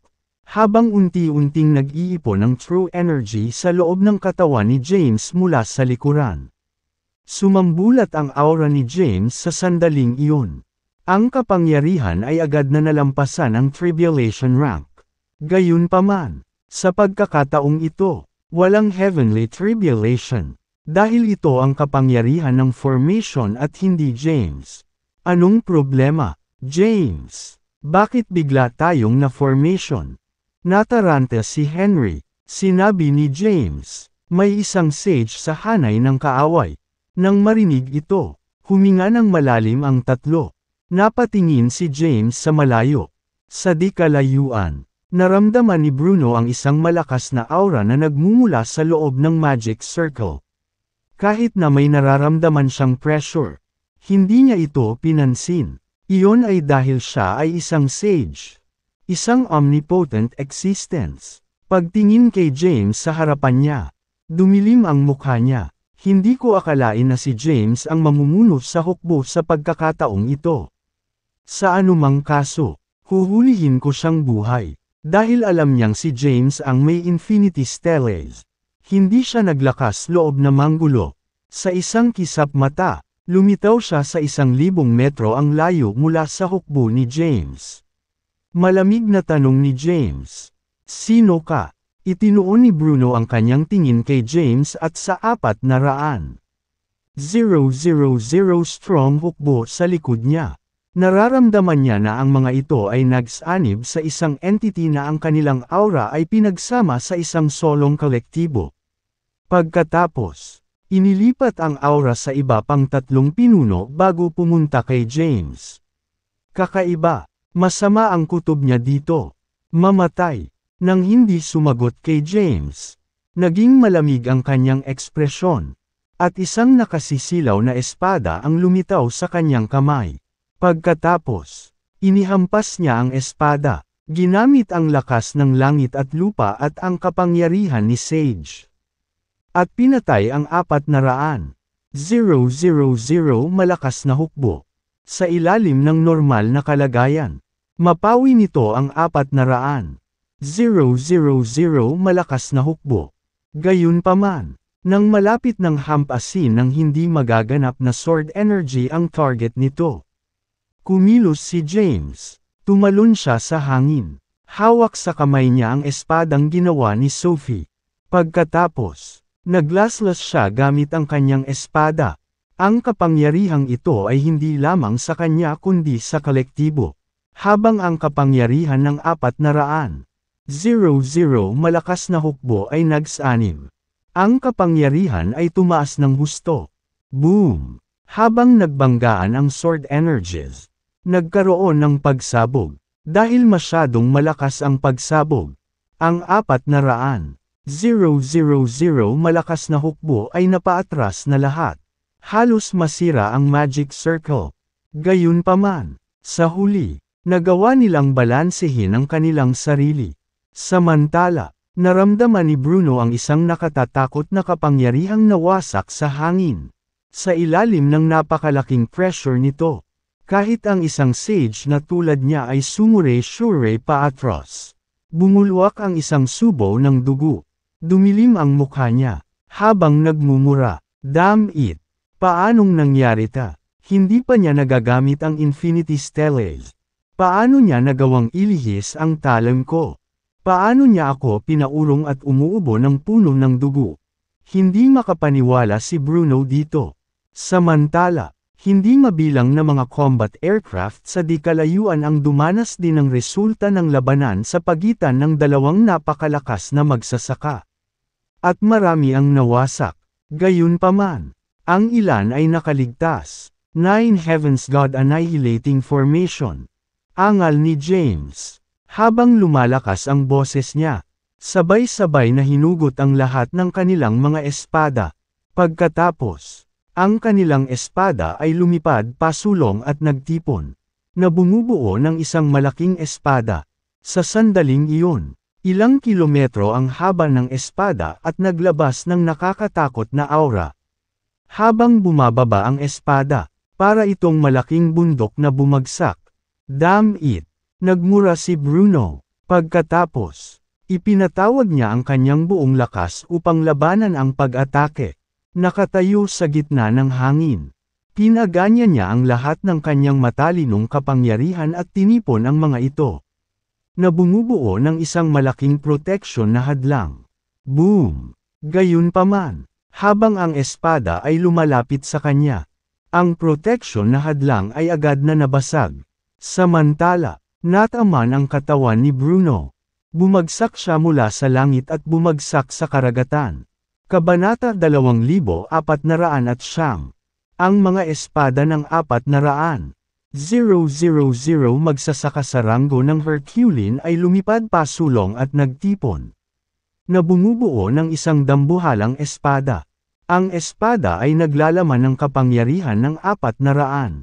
Habang unti-unting nag-iipon ng True Energy sa loob ng katawan ni James mula sa likuran. Sumambulat ang aura ni James sa sandaling iyon. Ang kapangyarihan ay agad na nalampasan ang Tribulation rank. Gayunpaman, sa pagkakataong ito, walang Heavenly Tribulation. Dahil ito ang kapangyarihan ng Formation at hindi James. Anong problema, James? Bakit bigla tayong na Formation? Nataranta si Henry. Sinabi ni James, "May isang sage sa hanay ng kaaway." Nang marinig ito, huminga ng malalim ang 3. Napatingin si James sa malayo. Sa di kalayuan, naramdaman ni Bruno ang isang malakas na aura na nagmumula sa loob ng magic circle. Kahit na may nararamdaman siyang pressure, hindi niya ito pinansin. Iyon ay dahil siya ay isang sage. Isang omnipotent existence. Pagtingin kay James sa harapan niya, dumilim ang mukha niya. Hindi ko akalain na si James ang mamumuno sa hukbo sa pagkakataong ito. Sa anumang kaso, huhulihin ko siyang buhay. Dahil alam niyang si James ang may Infinity Stellace. Hindi siya naglakas loob na manggulo. Sa isang kisap mata, lumitaw siya sa 1,000 metro ang layo mula sa hukbo ni James. Malamig na tanong ni James, "Sino ka?" Itinuon ni Bruno ang kanyang tingin kay James at sa 400,000 strong hukbo sa likod niya. Nararamdaman niya na ang mga ito ay nagsanib sa isang entity na ang kanilang aura ay pinagsama sa isang solong kolektibo. Pagkatapos, inilipat ang aura sa iba pang 3 pinuno bago pumunta kay James. Kakaiba, masama ang kutob niya dito. Mamatay. Nang hindi sumagot kay James, naging malamig ang kanyang ekspresyon, at isang nakasisilaw na espada ang lumitaw sa kanyang kamay. Pagkatapos, Inihampas niya ang espada. Ginamit ang lakas ng langit at lupa at ang kapangyarihan ni Sage. At pinatay ang 400. Malakas na hukbo. Sa ilalim ng normal na kalagayan. Mapawi nito ang 400. Malakas na hukbo. Gayunpaman, nang malapit ng hampasin ng hindi magaganap na sword energy ang target nito. Kumilos si James. Tumalon siya sa hangin. Hawak sa kamay niya ang espadang ginawa ni Sophie. Pagkatapos, naglaslas siya gamit ang kanyang espada. Ang kapangyarihang ito ay hindi lamang sa kanya kundi sa kolektibo. Habang ang kapangyarihan ng 400. Malakas na hukbo ay nagsanim. Ang kapangyarihan ay tumaas ng husto. Boom! Habang nagbanggaan ang sword energies. Nagkaroon ng pagsabog. Dahil masyadong malakas ang pagsabog. Ang 400. Malakas na hukbo ay napaatras na lahat. Halos masira ang magic circle. Gayunpaman, sa huli, nagawa nilang balansehin ang kanilang sarili. Samantala, naramdaman ni Bruno ang isang nakatatakot na kapangyarihang nawasak sa hangin. Sa ilalim ng napakalaking pressure nito. Kahit ang isang sage na tulad niya ay sumure-sure paatros. Bumulwak ang isang subo ng dugo. Dumilim ang mukha niya, habang nagmumura, "Damn it! Paanong nangyari ta? Hindi pa niya nagagamit ang Infinity Stellace. Paano niya nagawang ilihis ang talon ko? Paano niya ako pinaurong at umuubo ng puno ng dugo?" Hindi makapaniwala si Bruno dito. Samantala, hindi mabilang na mga combat aircraft sa di kalayuan ang dumanas din ng resulta ng labanan sa pagitan ng dalawang napakalakas na magsasaka. At marami ang nawasak. Gayunpaman, ang ilan ay nakaligtas. Nine Heavens God Annihilating Formation. Angal ni James. Habang lumalakas ang boses niya, sabay-sabay na hinugot ang lahat ng kanilang mga espada. Pagkatapos, ang kanilang espada ay lumipad pasulong at nagtipon, na bumubuo ng isang malaking espada. Sa sandaling iyon, ilang kilometro ang haba ng espada at naglabas ng nakakatakot na aura. Habang bumababa ang espada, para itong malaking bundok na bumagsak. "Damn it!" Nagmura si Bruno. Pagkatapos, ipinatawag niya ang kanyang buong lakas upang labanan ang pag-atake. Nakatayo sa gitna ng hangin. Pinaganya niya ang lahat ng kanyang matalinong kapangyarihan at tinipon ang mga ito. Na bumubuo ng isang malaking proteksyon na hadlang. Boom! Gayunpaman, habang ang espada ay lumalapit sa kanya, ang proteksyon na hadlang ay agad na nabasag. Samantala, nataman ang katawan ni Bruno. Bumagsak siya mula sa langit at bumagsak sa karagatan. Kabanata 2409. Ang mga espada ng 400. Magsasaka sa ranggo ng Herculean ay lumipad pasulong at nagtipon. Na bumubuo ng isang dambuhalang espada. Ang espada ay naglalaman ng kapangyarihan ng 400.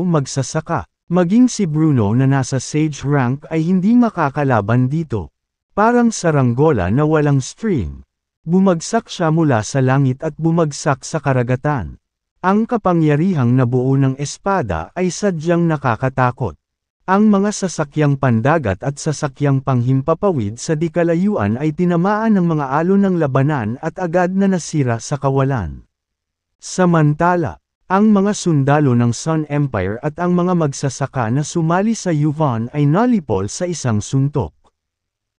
Magsasaka. Maging si Bruno na nasa sage rank ay hindi makakalaban dito. Parang saranggola na walang string. Bumagsak siya mula sa langit at bumagsak sa karagatan. Ang kapangyarihang nabuo ng espada ay sadyang nakakatakot. Ang mga sasakyang pandagat at sasakyang panghimpapawid sa di kalayuan ay tinamaan ng mga alon ng labanan at agad na nasira sa kawalan. Samantala, ang mga sundalo ng Sun Empire at ang mga magsasaka na sumali sa Yuvon ay nalipol sa isang suntok.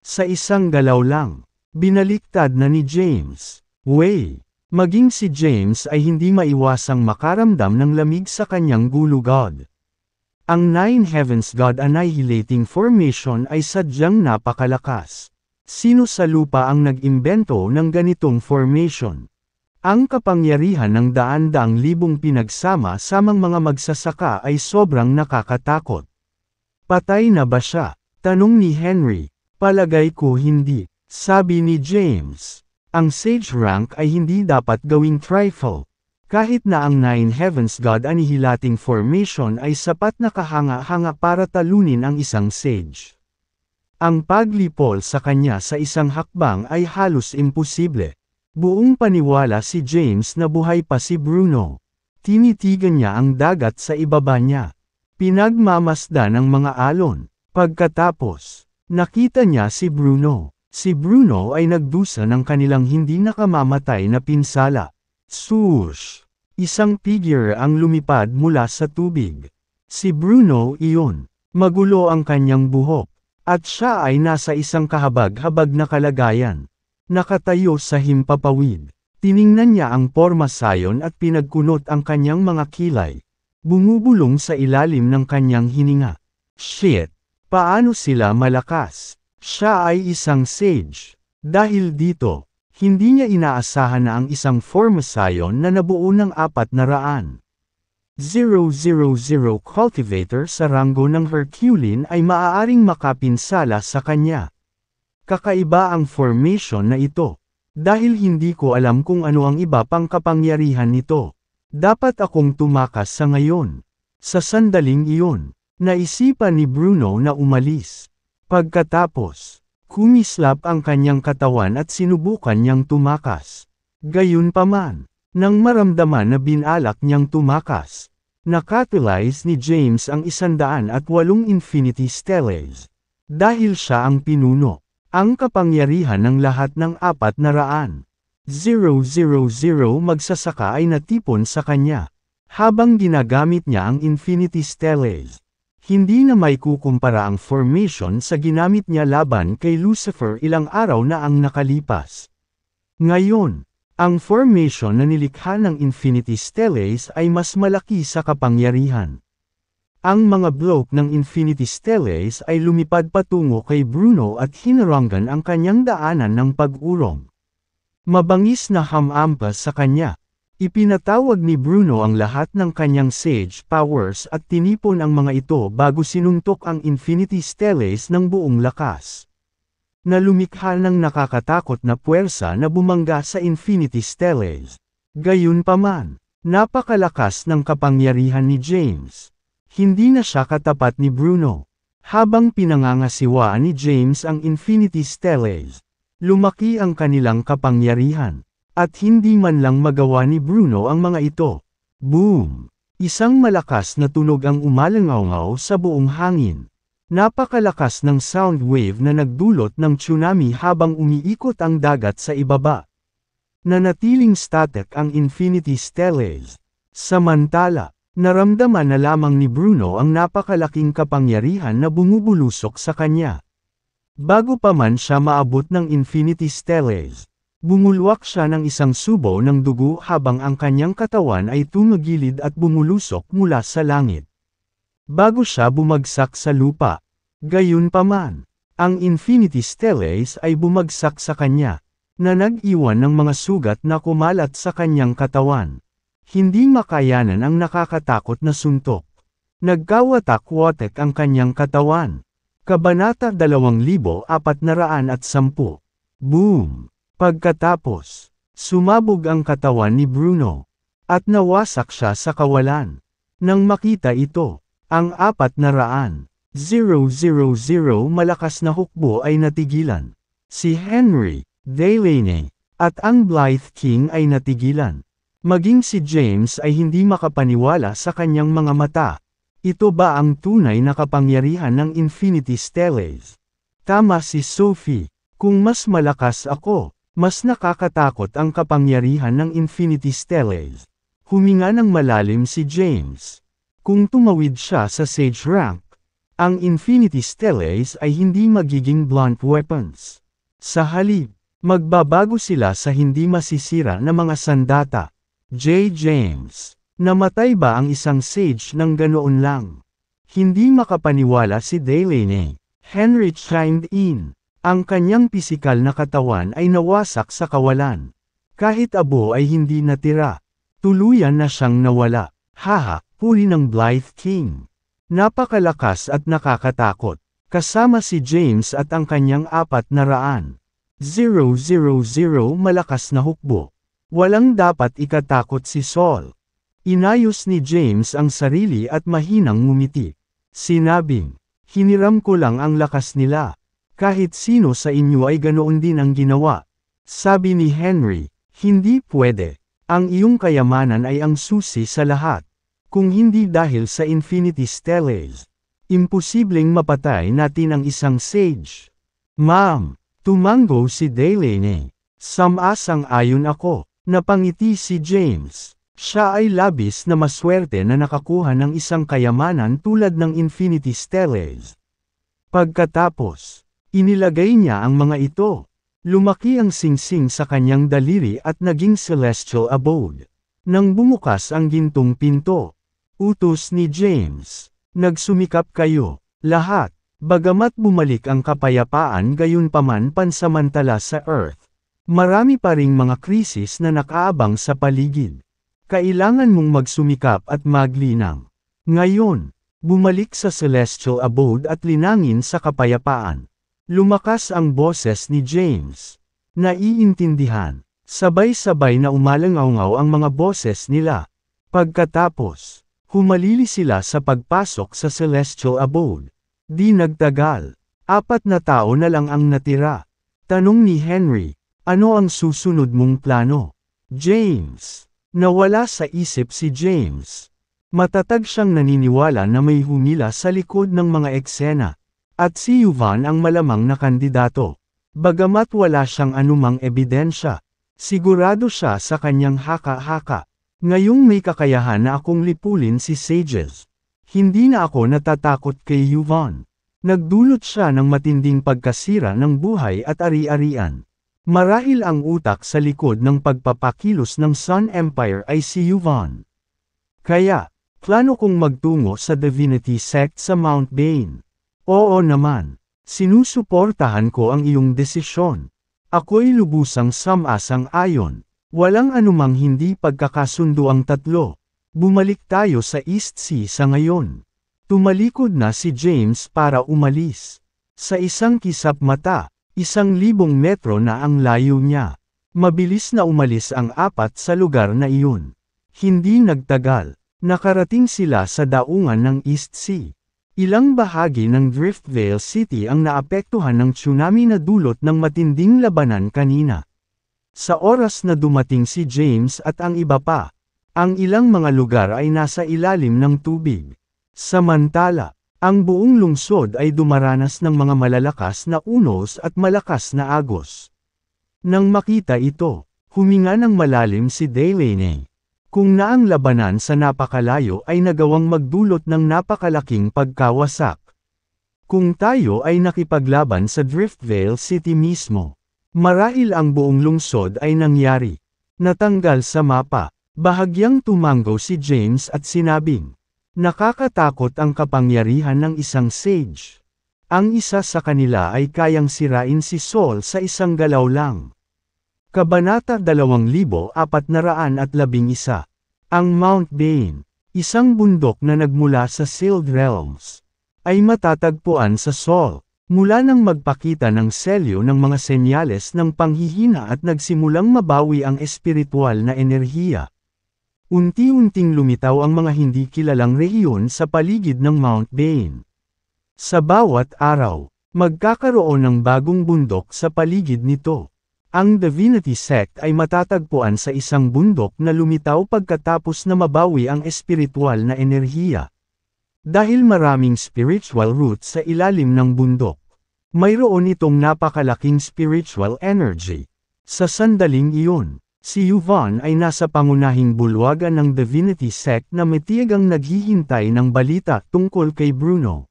Sa isang galaw lang, binaliktad na ni James. Maging si James ay hindi maiwasang makaramdam ng lamig sa kanyang gulugod. Ang Nine Heavens God Annihilating Formation ay sadyang napakalakas. Sino sa lupa ang nag-imbento ng ganitong formation? Ang kapangyarihan ng daan-daang libong pinagsama-samang mga magsasaka ay sobrang nakakatakot. Patay na ba siya? Tanong ni Henry. Palagay ko hindi, sabi ni James. Ang sage rank ay hindi dapat gawing trifle. Kahit na ang Nine Heavens God Annihilating Formation ay sapat na kahanga-hanga para talunin ang isang sage. Ang paglipol sa kanya sa isang hakbang ay halos imposible. Buong paniwala si James na buhay pa si Bruno. Tinitigan niya ang dagat sa ibaba niya. Pinagmamasdan ng mga alon. Pagkatapos, nakita niya si Bruno. Si Bruno ay nagdusa ng kanilang hindi nakamamatay na pinsala. Swoosh! Isang figure ang lumipad mula sa tubig. Si Bruno iyon. Magulo ang kanyang buhok. At siya ay nasa isang kahabag-habag na kalagayan. Nakatayo sa himpapawid. Tiningnan niya ang porma sayon at pinagkunot ang kanyang mga kilay. Bumubulong sa ilalim ng kanyang hininga. Shit! Paano sila malakas? Siya ay isang sage. Dahil dito, hindi niya inaasahan na ang isang formasayon na nabuo ng 400. 000 cultivator sa ranggo ng Herculean ay maaaring makapinsala sa kanya. Kakaiba ang formation na ito. Dahil hindi ko alam kung ano ang iba pang kapangyarihan nito. Dapat akong tumakas sa ngayon. Sa sandaling iyon, naisipan ni Bruno na umalis. Pagkatapos, kumislap ang kanyang katawan at sinubukan niyang tumakas. Gayunpaman, nang maramdaman na binalak niyang tumakas, nakatulize ni James ang 108 Infinity Steles. Dahil siya ang pinuno, ang kapangyarihan ng lahat ng 400. 000 magsasaka ay natipon sa kanya. Habang ginagamit niya ang Infinity Steles. Hindi na may kukumpara ang formation sa ginamit niya laban kay Lucifer ilang araw na ang nakalipas. Ngayon, ang formation na nilikha ng Infinity Steles ay mas malaki sa kapangyarihan. Ang mga bloke ng Infinity Steles ay lumipad patungo kay Bruno at hinaranggan ang kanyang daanan ng pag-urong. Mabangis na hamampas sa kanya. Ipinatawag ni Bruno ang lahat ng kanyang sage powers at tinipon ang mga ito bago sinuntok ang Infinity Steles ng buong lakas. Nalumikha ng nakakatakot na puwersa na bumangga sa Infinity Steles. Gayunpaman, napakalakas ng kapangyarihan ni James. Hindi na siya katapat ni Bruno. Habang pinangangasiwaan ni James ang Infinity Steles, lumaki ang kanilang kapangyarihan. At hindi man lang magawa ni Bruno ang mga ito. Boom! Isang malakas na tunog ang umalangaw sa buong hangin. Napakalakas ng sound wave na nagdulot ng tsunami habang umiikot ang dagat sa ibaba. Nanatiling static ang Infinity Steles. Samantala, naramdaman na lamang ni Bruno ang napakalaking kapangyarihan na bumubulusok sa kanya. Bago pa man siya maabot ng Infinity Steles, bumulwak siya ng isang subo ng dugo habang ang kanyang katawan ay tumagilid at bumulusok mula sa langit. Bago siya bumagsak sa lupa. Gayunpaman, ang Infinity Steles ay bumagsak sa kanya, na nag-iwan ng mga sugat na kumalat sa kanyang katawan. Hindi makayanan ang nakakatakot na suntok. Nagkawatak-watek ang kanyang katawan. Kabanata 2410. Boom! Pagkatapos, sumabog ang katawan ni Bruno, at nawasak siya sa kawalan. Nang makita ito, ang 400, 000 malakas na hukbo ay natigilan. Si Henry, Delaney, at ang Blythe King ay natigilan. Maging si James ay hindi makapaniwala sa kanyang mga mata. Ito ba ang tunay na kapangyarihan ng Infinity Steles? Tama si Sophie, kung mas malakas ako, mas nakakatakot ang kapangyarihan ng Infinity Steles. Huminga ng malalim si James. Kung tumawid siya sa Sage rank, ang Infinity Steles ay hindi magiging blunt weapons. Sa halip, magbabago sila sa hindi masisira na mga sandata. J. James, namatay ba ang isang Sage ng ganoon lang? Hindi makapaniwala si Delaney. Henry chimed in. Ang kanyang pisikal na katawan ay nawasak sa kawalan. Kahit abo ay hindi natira. Tuluyan na siyang nawala. Haha, puri ng Blythe King. Napakalakas at nakakatakot. Kasama si James at ang kanyang 400. 000 malakas na hukbo. Walang dapat ikatakot si Saul. Inayos ni James ang sarili at mahinang ngumiti. Sinabing, hiniram ko lang ang lakas nila. Kahit sino sa inyo ay ganoon din ang ginawa. Sabi ni Henry, hindi pwede. Ang iyong kayamanan ay ang susi sa lahat. Kung hindi dahil sa Infinity Stellaes, imposibleng mapatay natin ang isang sage. Ma'am, tumango si Delaney. Samang-ayon ako. Napangiti si James. Siya ay labis na maswerte na nakakuha ng isang kayamanan tulad ng Infinity Stellaes. Pagkatapos, inilagay niya ang mga ito. Lumaki ang singsing sa kanyang daliri at naging celestial abode. Nang bumukas ang gintong pinto, utos ni James, nagsumikap kayo, lahat, bagamat bumalik ang kapayapaan gayunpaman pansamantala sa Earth. Marami pa ring mga krisis na nakaabang sa paligid. Kailangan mong magsumikap at maglinang. Ngayon, bumalik sa celestial abode at linangin sa kapayapaan. Lumakas ang boses ni James. Naiintindihan. Sabay-sabay na umalangaw-ngaw ang mga boses nila. Pagkatapos, humalili sila sa pagpasok sa celestial abode. Di nagtagal. 4 na tao na lang ang natira. Tanong ni Henry, ano ang susunod mong plano? James. Nawala sa isip si James. Matatag siyang naniniwala na may humila sa likod ng mga eksena. At si Yuvan ang malamang na kandidato. Bagamat wala siyang anumang ebidensya, sigurado siya sa kanyang haka-haka. Ngayong may kakayahan na akong lipulin si Sages. Hindi na ako natatakot kay Yuvan. Nagdulot siya ng matinding pagkasira ng buhay at ari-arian. Marahil ang utak sa likod ng pagpapakilos ng Sun Empire ay si Yuvan. Kaya, plano kong magtungo sa Divinity Sect sa Mount Bane. Oo naman, sinusuportahan ko ang iyong desisyon. Ako'y lubusang samang-ayon. Walang anumang hindi pagkakasundo ang tatlo. Bumalik tayo sa East Sea sa ngayon. Tumalikod na si James para umalis. Sa isang kisap mata, 1,000 metro na ang layo niya. Mabilis na umalis ang 4 sa lugar na iyon. Hindi nagtagal, nakarating sila sa daungan ng East Sea. Ilang bahagi ng Driftvale City ang naapektuhan ng tsunami na dulot ng matinding labanan kanina. Sa oras na dumating si James at ang iba pa, ang ilang mga lugar ay nasa ilalim ng tubig. Samantala, ang buong lungsod ay dumaranas ng mga malalakas na unos at malakas na agos. Nang makita ito, huminga ng malalim si Delaney. Kung na ang labanan sa napakalayo ay nagawang magdulot ng napakalaking pagkawasak. Kung tayo ay nakipaglaban sa Driftvale City mismo, marahil ang buong lungsod ay nangyari. Natanggal sa mapa, bahagyang tumango si James at sinabing, nakakatakot ang kapangyarihan ng isang sage. Ang isa sa kanila ay kayang sirain si Saul sa isang galaw lang. Kabanata 2411. Ang Mount Bane, isang bundok na nagmula sa Sealed Realms, ay matatagpuan sa Saul. Mula nang magpakita ng selyo ng mga senyales ng panghihina at nagsimulang mabawi ang espiritual na enerhiya. Unti-unting lumitaw ang mga hindi kilalang rehiyon sa paligid ng Mount Bane. Sa bawat araw, magkakaroon ng bagong bundok sa paligid nito. Ang Divinity Sect ay matatagpuan sa isang bundok na lumitaw pagkatapos na mabawi ang espiritual na enerhiya. Dahil maraming spiritual roots sa ilalim ng bundok, mayroon itong napakalaking spiritual energy. Sa sandaling iyon, si Yuvan ay nasa pangunahing bulwagan ng Divinity Sect na matiyagang naghihintay ng balita tungkol kay Bruno.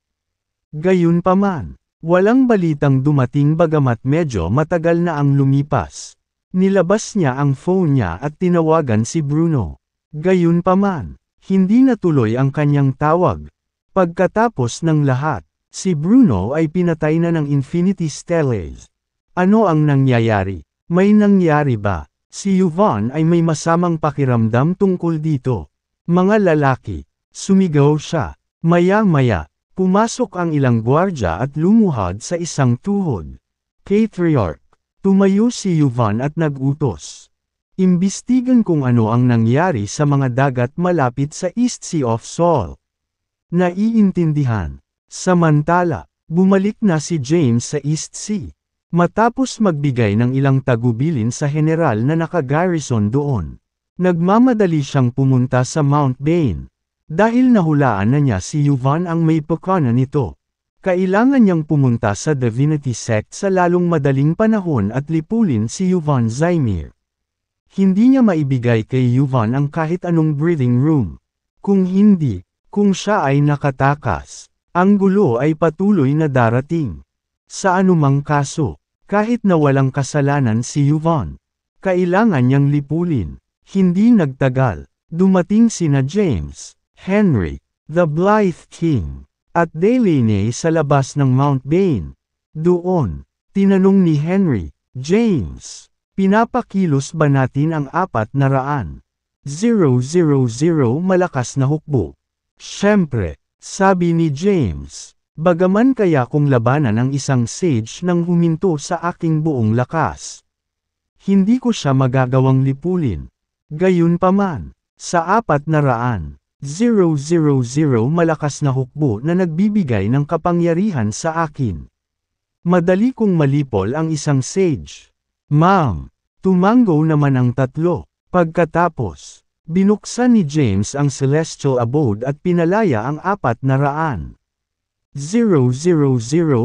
Gayunpaman, walang balitang dumating bagamat medyo matagal na ang lumipas. Nilabas niya ang phone niya at tinawagan si Bruno. Gayunpaman, hindi natuloy ang kanyang tawag. Pagkatapos ng lahat, si Bruno ay pinatay na ng Infinity Stellaes. Ano ang nangyayari? May nangyari ba? Si Yuvan ay may masamang pakiramdam tungkol dito. Mga lalaki, sumigaw siya. Maya-maya, pumasok ang ilang gwardya at lumuhad sa isang tuhod. Patriarch, tumayo si Yuvan at nagutos. Imbestigan kung ano ang nangyari sa mga dagat malapit sa East Sea of Seoul. Naiintindihan. Samantala, bumalik na si James sa East Sea. Matapos magbigay ng ilang tagubilin sa general na naka-garrison doon. Nagmamadali siyang pumunta sa Mount Bain. Dahil nahulaan na niya si Yuvan ang may pagkana nito. Kailangan niyang pumunta sa Divinity Sect sa lalong madaling panahon at lipulin si Yuvan Zaimir. Hindi niya maibigay kay Yuvan ang kahit anong breathing room. Kung hindi, kung siya ay nakatakas, ang gulo ay patuloy na darating. Sa anumang kaso, kahit na walang kasalanan si Yuvan, kailangan niyang lipulin. Hindi nagtagal, dumating sina James, Henry, the Blythe King, at Delaney sa labas ng Mount Bain. Doon, tinanong ni Henry, James, pinapakilos ba natin ang 400? 000 malakas na hukbo. Siyempre, sabi ni James, bagaman kaya kong labanan ang isang sage nang huminto sa aking buong lakas. Hindi ko siya magagawang lipulin. Gayunpaman, sa 400, 000 malakas na hukbo na nagbibigay ng kapangyarihan sa akin. Madali kong malipol ang isang sage. Ma'am, tumango naman ang 3. Pagkatapos, binuksan ni James ang Celestial Abode at pinalaya ang 400. 000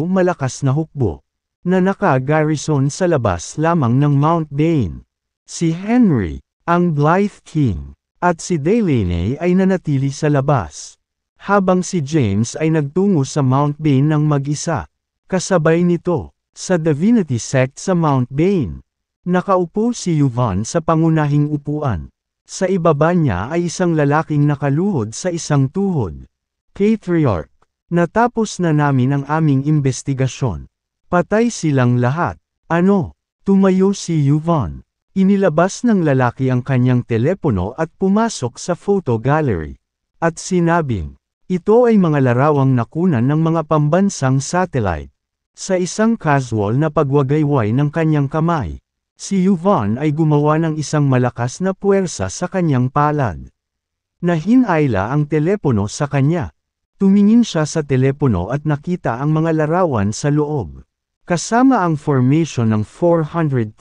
malakas na hukbo, na naka-garrison sa labas lamang ng Mount Bain. Si Henry, ang Blythe King, at si Delaney ay nanatili sa labas. Habang si James ay nagtungo sa Mount Bain ng mag-isa. Kasabay nito, sa Divinity Sect sa Mount Bain. Nakaupo si Yuvan sa pangunahing upuan. Sa ibaba niya ay isang lalaking nakaluhod sa isang tuhod. Patriarch, natapos na namin ang aming investigasyon. Patay silang lahat. Ano? Tumayo si Yuvan. Inilabas ng lalaki ang kanyang telepono at pumasok sa photo gallery. At sinabing, ito ay mga larawang nakunan ng mga pambansang satellite. Sa isang casual na pagwagayway ng kanyang kamay, si Yuvan ay gumawa ng isang malakas na puwersa sa kanyang palad. Nahinayla ang telepono sa kanya. Tumingin siya sa telepono at nakita ang mga larawan sa loob. Kasama ang formation ng 400.000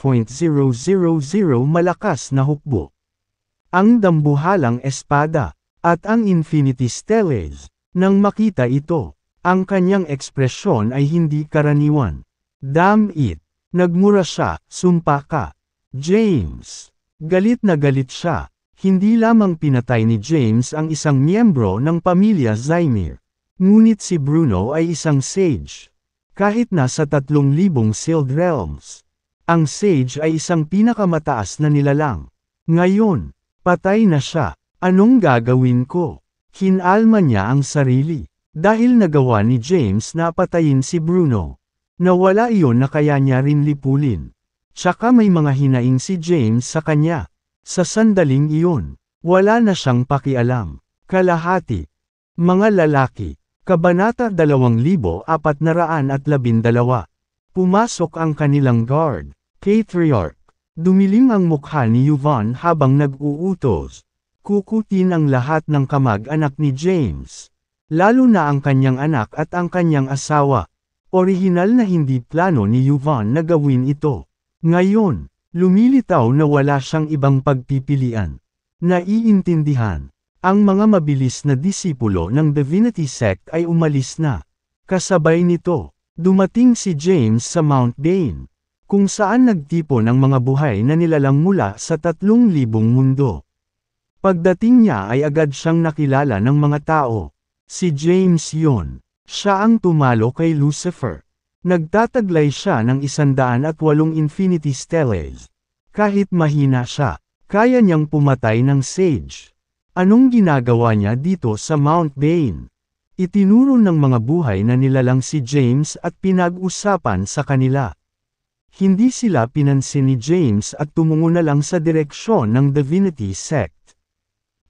malakas na hukbo. Ang dambuhalang espada, at ang Infinity Steles. Nang makita ito, ang kanyang ekspresyon ay hindi karaniwan. Damn it! Nagmura siya, sumpa ka. James. Galit na galit siya. Hindi lamang pinatay ni James ang isang miyembro ng pamilya Zaimir. Ngunit si Bruno ay isang sage. Kahit nasa 3,000 sealed realms. Ang sage ay isang pinakamataas na nilalang. Ngayon, patay na siya. Anong gagawin ko? Kinalma niya ang sarili. Dahil nagawa ni James na patayin si Bruno. Nawala iyon na kaya niya rin lipulin. Tsaka may mga hinaing si James sa kanya. Sa sandaling iyon, wala na siyang pakialam. Kalahati. Mga lalaki. Kabanata 2412. Pumasok ang kanilang guard. Patriarch. Dumilim ang mukha ni Yuvan habang nag-uutos. Kukutin ang lahat ng kamag-anak ni James. Lalo na ang kanyang anak at ang kanyang asawa. Orihinal na hindi plano ni Yuvan na gawin ito. Ngayon, lumilitaw na wala siyang ibang pagpipilian. Naiintindihan. Ang mga mabilis na disipulo ng Divinity Sect ay umalis na. Kasabay nito, dumating si James sa Mount Bain, kung saan nagtipon ang mga buhay na nilalang mula sa 3,000 mundo. Pagdating niya ay agad siyang nakilala ng mga tao. Si James yon. Siya ang tumalo kay Lucifer. Nagtataglay siya ng 108 Infinity Steles. Kahit mahina siya, kaya niyang pumatay ng sage. Anong ginagawa niya dito sa Mount Bain? Itinuro ng mga buhay na nilalang si James at pinag-usapan sa kanila. Hindi sila pinansin ni James at tumungo na lang sa direksyon ng Divinity Sect.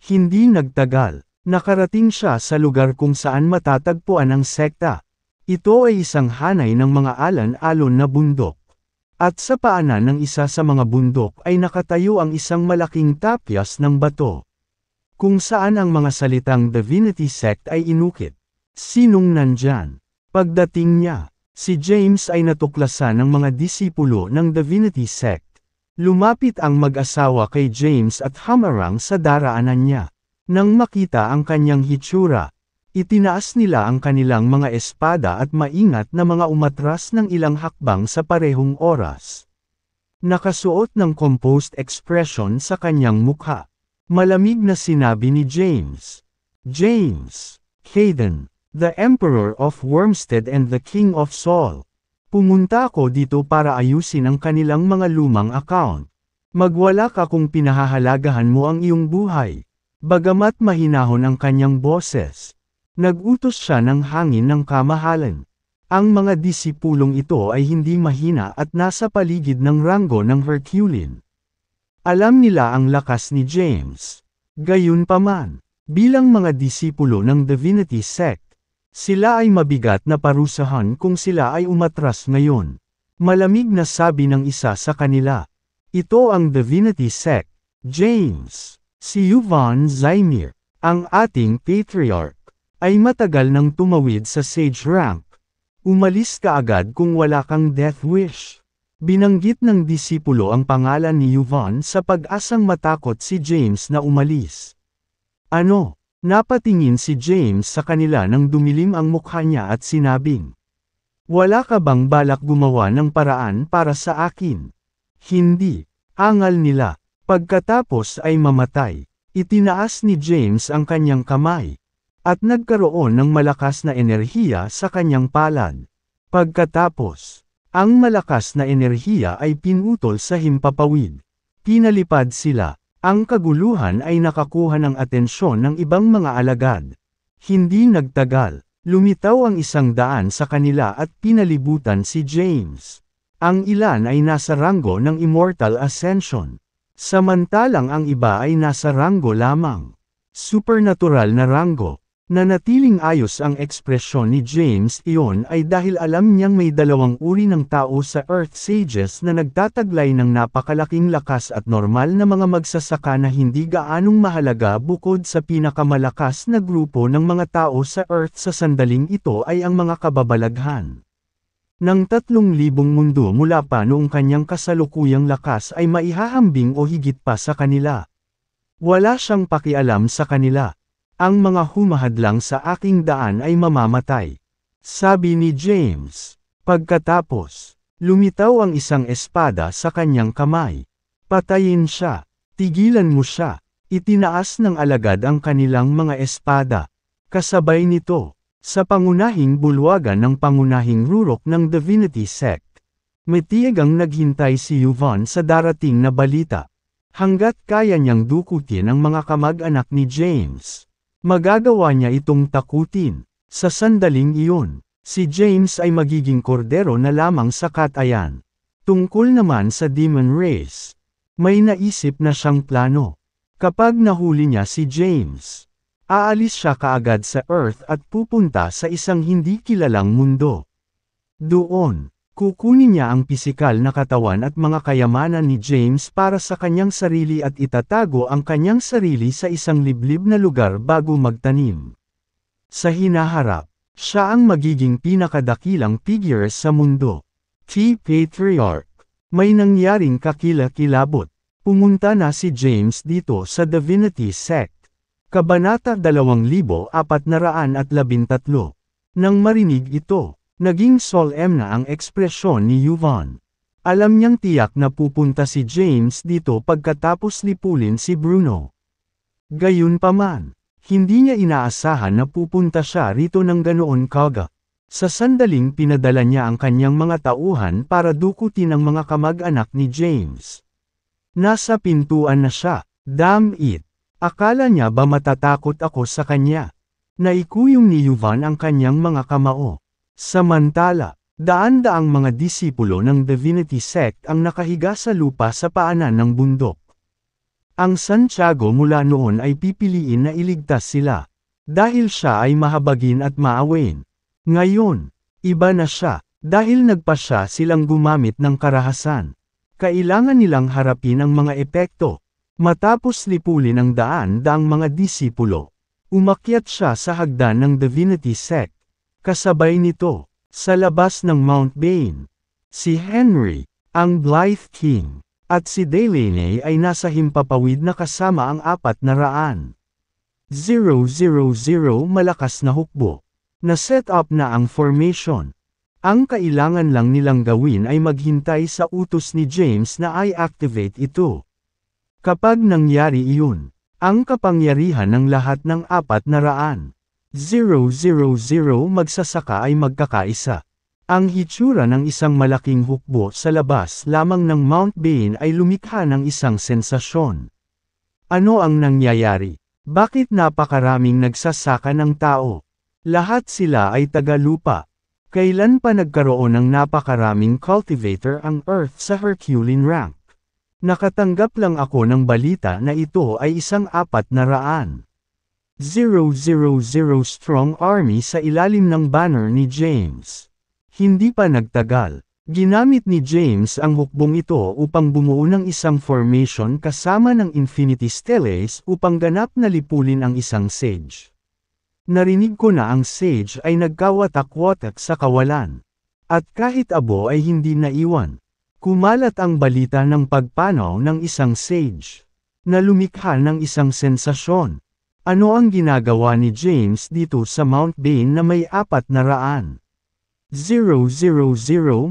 Hindi nagtagal. Nakarating siya sa lugar kung saan matatagpuan ang sekta. Ito ay isang hanay ng mga alan-alon na bundok. At sa paanan ng isa sa mga bundok ay nakatayo ang isang malaking tapyas ng bato, kung saan ang mga salitang Divinity Sect ay inukit. Sinong nandyan? Pagdating niya, si James ay natuklasan ng mga disipulo ng Divinity Sect. Lumapit ang mag-asawa kay James at hamarang sa daraanan niya. Nang makita ang kanyang hitsura, itinaas nila ang kanilang mga espada at maingat na mga umatras ng ilang hakbang sa parehong oras. Nakasuot ng composed expression sa kanyang mukha. Malamig na sinabi ni James, "James, Hayden, the Emperor of Wormstead and the King of Saul. Pumunta ako dito para ayusin ang kanilang mga lumang account. Magwala ka kung pinahahalagahan mo ang iyong buhay." Bagamat mahinahon ang kanyang boses, nag-utos siya ng hangin ng kamahalan. Ang mga disipulong ito ay hindi mahina at nasa paligid ng ranggo ng Herculean. Alam nila ang lakas ni James. Gayunpaman, bilang mga disipulo ng Divinity Sect, sila ay mabigat na parusahan kung sila ay umatras ngayon. Malamig na sabi ng isa sa kanila, "Ito ang Divinity Sect, James. Si Yuvan Zaimir, ang ating patriarch, ay matagal nang tumawid sa sage rank. Umalis ka agad kung wala kang death wish." Binanggit ng disipulo ang pangalan ni Yuvan sa pag-asang matakot si James na umalis. "Ano?" Napatingin si James sa kanila nang dumilim ang mukha niya at sinabing, "Wala ka bang balak gumawa ng paraan para sa akin?" "Hindi." Angal nila. Pagkatapos ay mamatay, itinaas ni James ang kanyang kamay, at nagkaroon ng malakas na enerhiya sa kanyang palad. Pagkatapos, ang malakas na enerhiya ay pinutol sa himpapawid. Pinalipad sila. Ang kaguluhan ay nakakuha ng atensyon ng ibang mga alagad. Hindi nagtagal, lumitaw ang 100 sa kanila at pinalibutan si James. Ang ilan ay nasa ranggo ng Immortal Ascension. Samantalang ang iba ay nasa ranggo lamang. Supernatural na ranggo. Nanatiling ayos ang ekspresyon ni James iyon ay dahil alam niyang may dalawang uri ng tao sa Earth Sages na nagtataglay ng napakalaking lakas at normal na mga magsasaka na hindi gaanong mahalaga bukod sa pinakamalakas na grupo ng mga tao sa Earth sa sandaling ito ay ang mga kababalaghan. Ng 3,000 mundo mula pa noong kanyang kasalukuyang lakas ay maihahambing o higit pa sa kanila. Wala siyang pakialam sa kanila. "Ang mga humahadlang sa aking daan ay mamamatay," sabi ni James. Pagkatapos, lumitaw ang isang espada sa kanyang kamay. "Patayin siya. Tigilan mo siya." Itinaas ng alagad ang kanilang mga espada. Kasabay nito, sa pangunahing bulwagan ng pangunahing rurok ng Divinity Sect, matiyang naghintay si Yuvan sa darating na balita. Hanggat kaya niyang dukutin ang mga kamag-anak ni James, magagawa niya itong takutin. Sa sandaling iyon, si James ay magiging kordero na lamang sa katayan. Tungkol naman sa Demon Race, may naisip na siyang plano. Kapag nahuli niya si James, aalis siya kaagad sa Earth at pupunta sa isang hindi kilalang mundo. Doon, kukunin niya ang pisikal na katawan at mga kayamanan ni James para sa kanyang sarili at itatago ang kanyang sarili sa isang liblib na lugar bago magtanim. Sa hinaharap, siya ang magiging pinakadakilang figure sa mundo. Patriarch, may nangyaring kakilakilabot. Pumunta na si James dito sa Divinity Sect. Kabanata 2413. Nang marinig ito, naging solemn na ang ekspresyon ni Yuvan. Alam niyang tiyak na pupunta si James dito pagkatapos lipulin si Bruno. Gayunpaman, hindi niya inaasahan na pupunta siya rito ng ganoon kaga. Sa sandaling pinadala niya ang kanyang mga tauhan para dukutin ang mga kamag-anak ni James. Nasa pintuan na siya. Damn it! Akala niya ba matatakot ako sa kanya? Naikuyong ni Yuvan ang kanyang mga kamao. Samantala, daan-daang mga disipulo ng Divinity Sect ang nakahiga sa lupa sa paanan ng bundok. Ang Santiago mula noon ay pipiliin na iligtas sila. Dahil siya ay mahabagin at maawin. Ngayon, iba na siya. Dahil nagpasya silang gumamit ng karahasan. Kailangan nilang harapin ang mga epekto. Matapos lipulin ang daan-daang mga disipulo, umakyat siya sa hagdan ng Divinity Sect. Kasabay nito, sa labas ng Mount Bain, si Henry, ang Blythe King, at si Delaney ay nasa himpapawid na kasama ang 400. 000 malakas na hukbo. Na-set up na ang formation. Ang kailangan lang nilang gawin ay maghintay sa utos ni James na i-activate ito. Kapag nangyari iyon, ang kapangyarihan ng lahat ng 400. 000 magsasaka ay magkakaisa. Ang hitsura ng isang malaking hukbo sa labas lamang ng Mount Bain ay lumikha ng isang sensasyon. Ano ang nangyayari? Bakit napakaraming nagsasaka ng tao? Lahat sila ay taga-lupa. Kailan pa nagkaroon ng napakaraming cultivator ang Earth sa Herculean rank? Nakatanggap lang ako ng balita na ito ay isang 400. 000 strong army sa ilalim ng banner ni James. Hindi pa nagtagal. Ginamit ni James ang hukbong ito upang bumuo ng isang formation kasama ng Infinity Steles upang ganap na lipulin ang isang sage. Narinig ko na ang sage ay nagkawatak-watak sa kawalan. At kahit abo ay hindi naiwan. Kumalat ang balita ng pagpanaw ng isang sage, na lumikha ng isang sensasyon. Ano ang ginagawa ni James dito sa Mount Bain na may 400? 000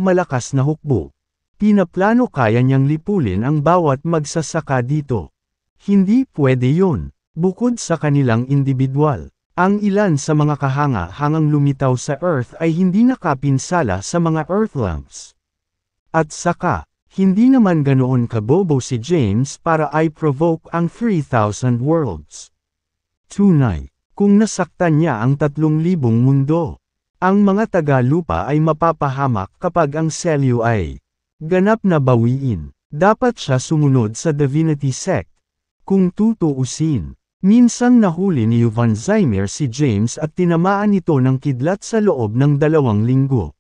malakas na hukbo. Pinaplano kaya niyang lipulin ang bawat magsasaka dito. Hindi pwede yun. Bukod sa kanilang individual, ang ilan sa mga kahanga-hangang lumitaw sa Earth ay hindi nakapinsala sa mga Earth lamps. At saka, hindi naman ganoon kabobo si James para i-provoke ang 3,000 worlds. Tunay, kung nasaktan niya ang 3,000 mundo, ang mga taga-lupa ay mapapahamak kapag ang selyo ay ganap na bawiin. Dapat siya sumunod sa Divinity Sect. Kung tutuusin, minsang nahuli ni Van Zymer si James at tinamaan ito ng kidlat sa loob ng 2 linggo.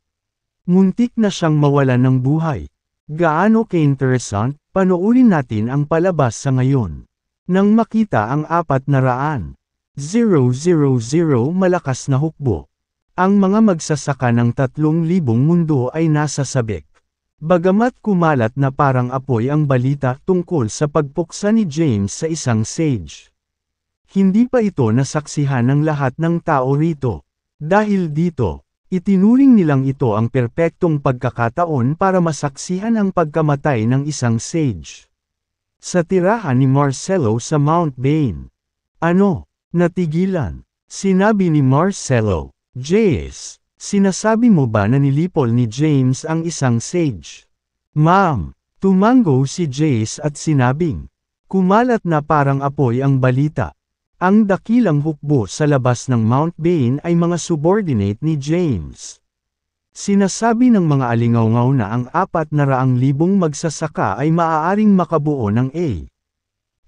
Muntik na siyang mawalan ng buhay. Gaano ka-interesant, panoorin natin ang palabas sa ngayon. Nang makita ang 400. 000 malakas na hukbo. Ang mga magsasaka ng 3,000 mundo ay nasa sabik. Bagamat kumalat na parang apoy ang balita tungkol sa pagpuksa ni James sa isang sage. Hindi pa ito nasaksihan ng lahat ng tao rito. Dahil dito, itinuring nilang ito ang perpektong pagkakataon para masaksihan ang pagkamatay ng isang sage. Sa tirahan ni Marcelo sa Mount Bain. Ano? Natigilan. Sinabi ni Marcelo, Jace, sinasabi mo ba na nilipol ni James ang isang sage? Ma'am, tumango si Jace at sinabing, kumalat na parang apoy ang balita. Ang dakilang hukbo sa labas ng Mount Bain ay mga subordinate ni James. Sinasabi ng mga alingawngaw na ang 400,000 magsasaka ay maaaring makabuo ng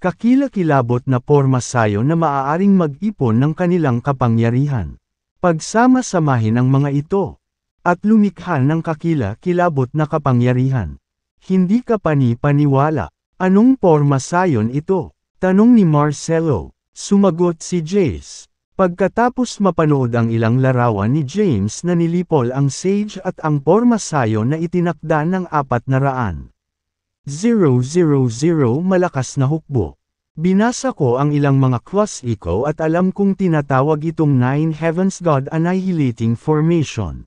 kakilakilabot na pormasayo na maaaring mag-ipon ng kanilang kapangyarihan. Pagsama-samahin ang mga ito, at lumikha ng kakilakilabot na kapangyarihan. Hindi ka pani-paniwala. Anong pormasayon ito? Tanong ni Marcelo. Sumagot si Jace. Pagkatapos mapanood ang ilang larawan ni James na nilipol ang sage at ang pormasayo na itinakda ng 400. 000 malakas na hukbo. Binasa ko ang ilang mga klasiko at alam kong tinatawag itong Nine Heavens God Annihilating Formation.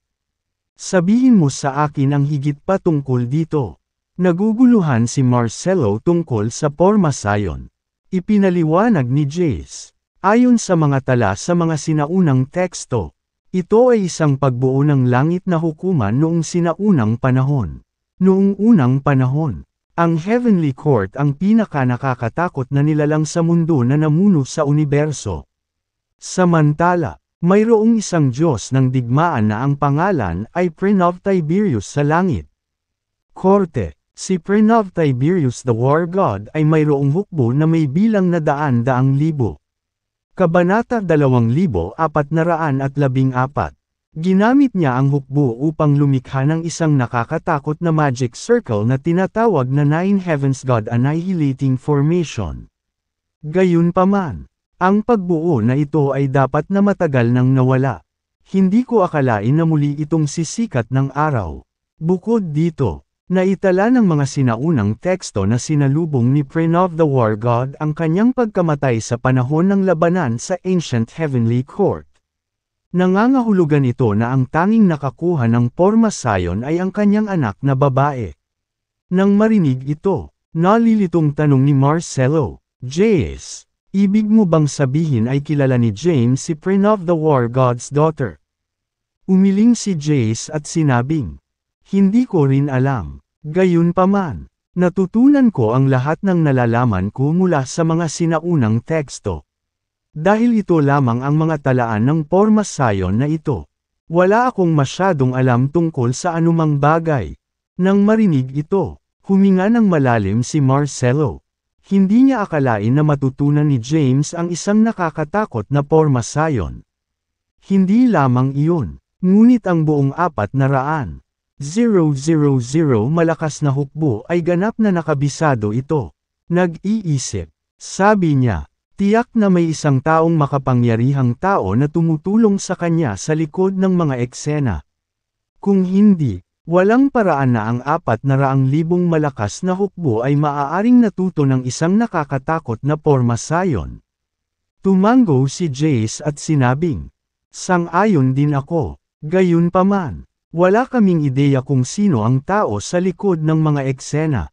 Sabihin mo sa akin ang higit pa tungkol dito. Naguguluhan si Marcelo tungkol sa pormasayon. Ipinaliwanag ni Jace. Ayon sa mga tala sa mga sinaunang teksto, ito ay isang pagbuo ng langit na hukuman noong sinaunang panahon. Noong unang panahon, ang Heavenly Court ang pinaka-nakakatakot na nilalang sa mundo na namuno sa universo. Samantala, mayroong isang Diyos ng digmaan na ang pangalan ay Prince Tiberius sa langit. Korte, si Prince Tiberius the War God ay mayroong hukbo na may bilang na 100,000. Kabanata 2414. Ginamit niya ang hukbo upang lumikha ng isang nakakatakot na magic circle na tinatawag na Nine Heavens God Annihilating Formation. Gayunpaman, ang pagbuo na ito ay dapat na matagal nang nawala. Hindi ko akalain na muli itong sisikat ng araw. Bukod dito, naitala ng mga sinaunang teksto na sinalubong ni Prenov the War God ang kanyang pagkamatay sa panahon ng labanan sa Ancient Heavenly Court. Nangangahulugan ito na ang tanging nakakuha ng porma sayon ay ang kanyang anak na babae. Nang marinig ito, nalilitong tanong ni Marcelo, Jace, ibig mo bang sabihin ay kilala ni James si Prenov the War God's daughter? Umiling si Jace at sinabing, hindi ko rin alam. Gayunpaman, natutunan ko ang lahat ng nalalaman ko mula sa mga sinaunang teksto. Dahil ito lamang ang mga talaan ng porma sayon na ito. Wala akong masyadong alam tungkol sa anumang bagay. Nang marinig ito, huminga ng malalim si Marcelo. Hindi niya akalain na matutunan ni James ang isang nakakatakot na porma sayon. Hindi lamang iyon, ngunit ang buong 400,000 malakas na hukbo ay ganap na nakabisado ito. Nag-iisip, sabi niya. Tiyak na may isang taong makapangyarihang tao na tumutulong sa kanya sa likod ng mga eksena. Kung hindi, walang paraan na ang 400,000 malakas na hukbo ay maaaring natuto ng isang nakakatakot na porma sayon. Tumango si Jace at sinabing, sang-ayon din ako. Gayunpaman, wala kaming ideya kung sino ang tao sa likod ng mga eksena.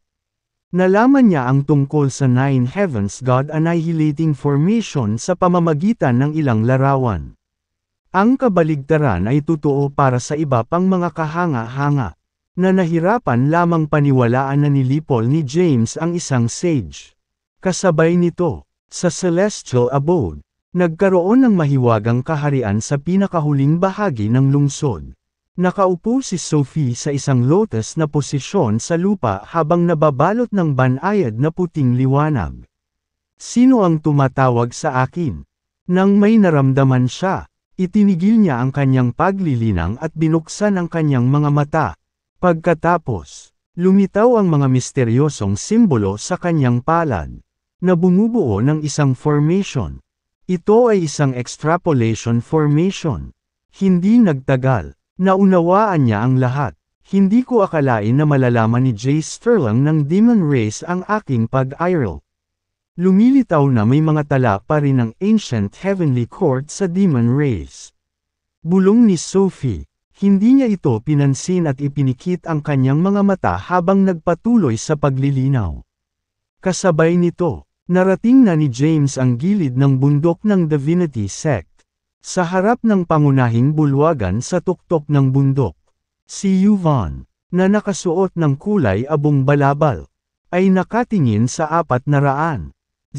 Nalaman niya ang tungkol sa Nine Heavens God Annihilating Formation sa pamamagitan ng ilang larawan. Ang kabaligtaran ay totoo para sa iba pang mga kahanga-hanga, na nahirapan lamang paniwalaan na nilipol ni James ang isang sage. Kasabay nito, sa Celestial Abode, nagkaroon ng mahiwagang kaharian sa pinakahuling bahagi ng lungsod. Nakaupo si Sophie sa isang lotus na posisyon sa lupa habang nababalot ng banayad na puting liwanag. Sino ang tumatawag sa akin? Nang may naramdaman siya, itinigil niya ang kanyang paglilinang at binuksan ang kanyang mga mata. Pagkatapos, lumitaw ang mga misteryosong simbolo sa kanyang palad, na bumubuo ng isang formation. Ito ay isang extrapolation formation. Hindi nagtagal. Naunawaan niya ang lahat. Hindi ko akalain na malalaman ni Jace Sterling ng Demon Race ang aking pag-iral. Lumilitaw na may mga tala pa rin ng Ancient Heavenly Court sa Demon Race. Bulong ni Sophie, hindi niya ito pinansin at ipinikit ang kanyang mga mata habang nagpatuloy sa paglilinaw. Kasabay nito, narating na ni James ang gilid ng bundok ng Divinity Sect. Sa harap ng pangunahing bulwagan sa tuktok ng bundok, si Yvonne, na nakasuot ng kulay abong balabal, ay nakatingin sa 400,000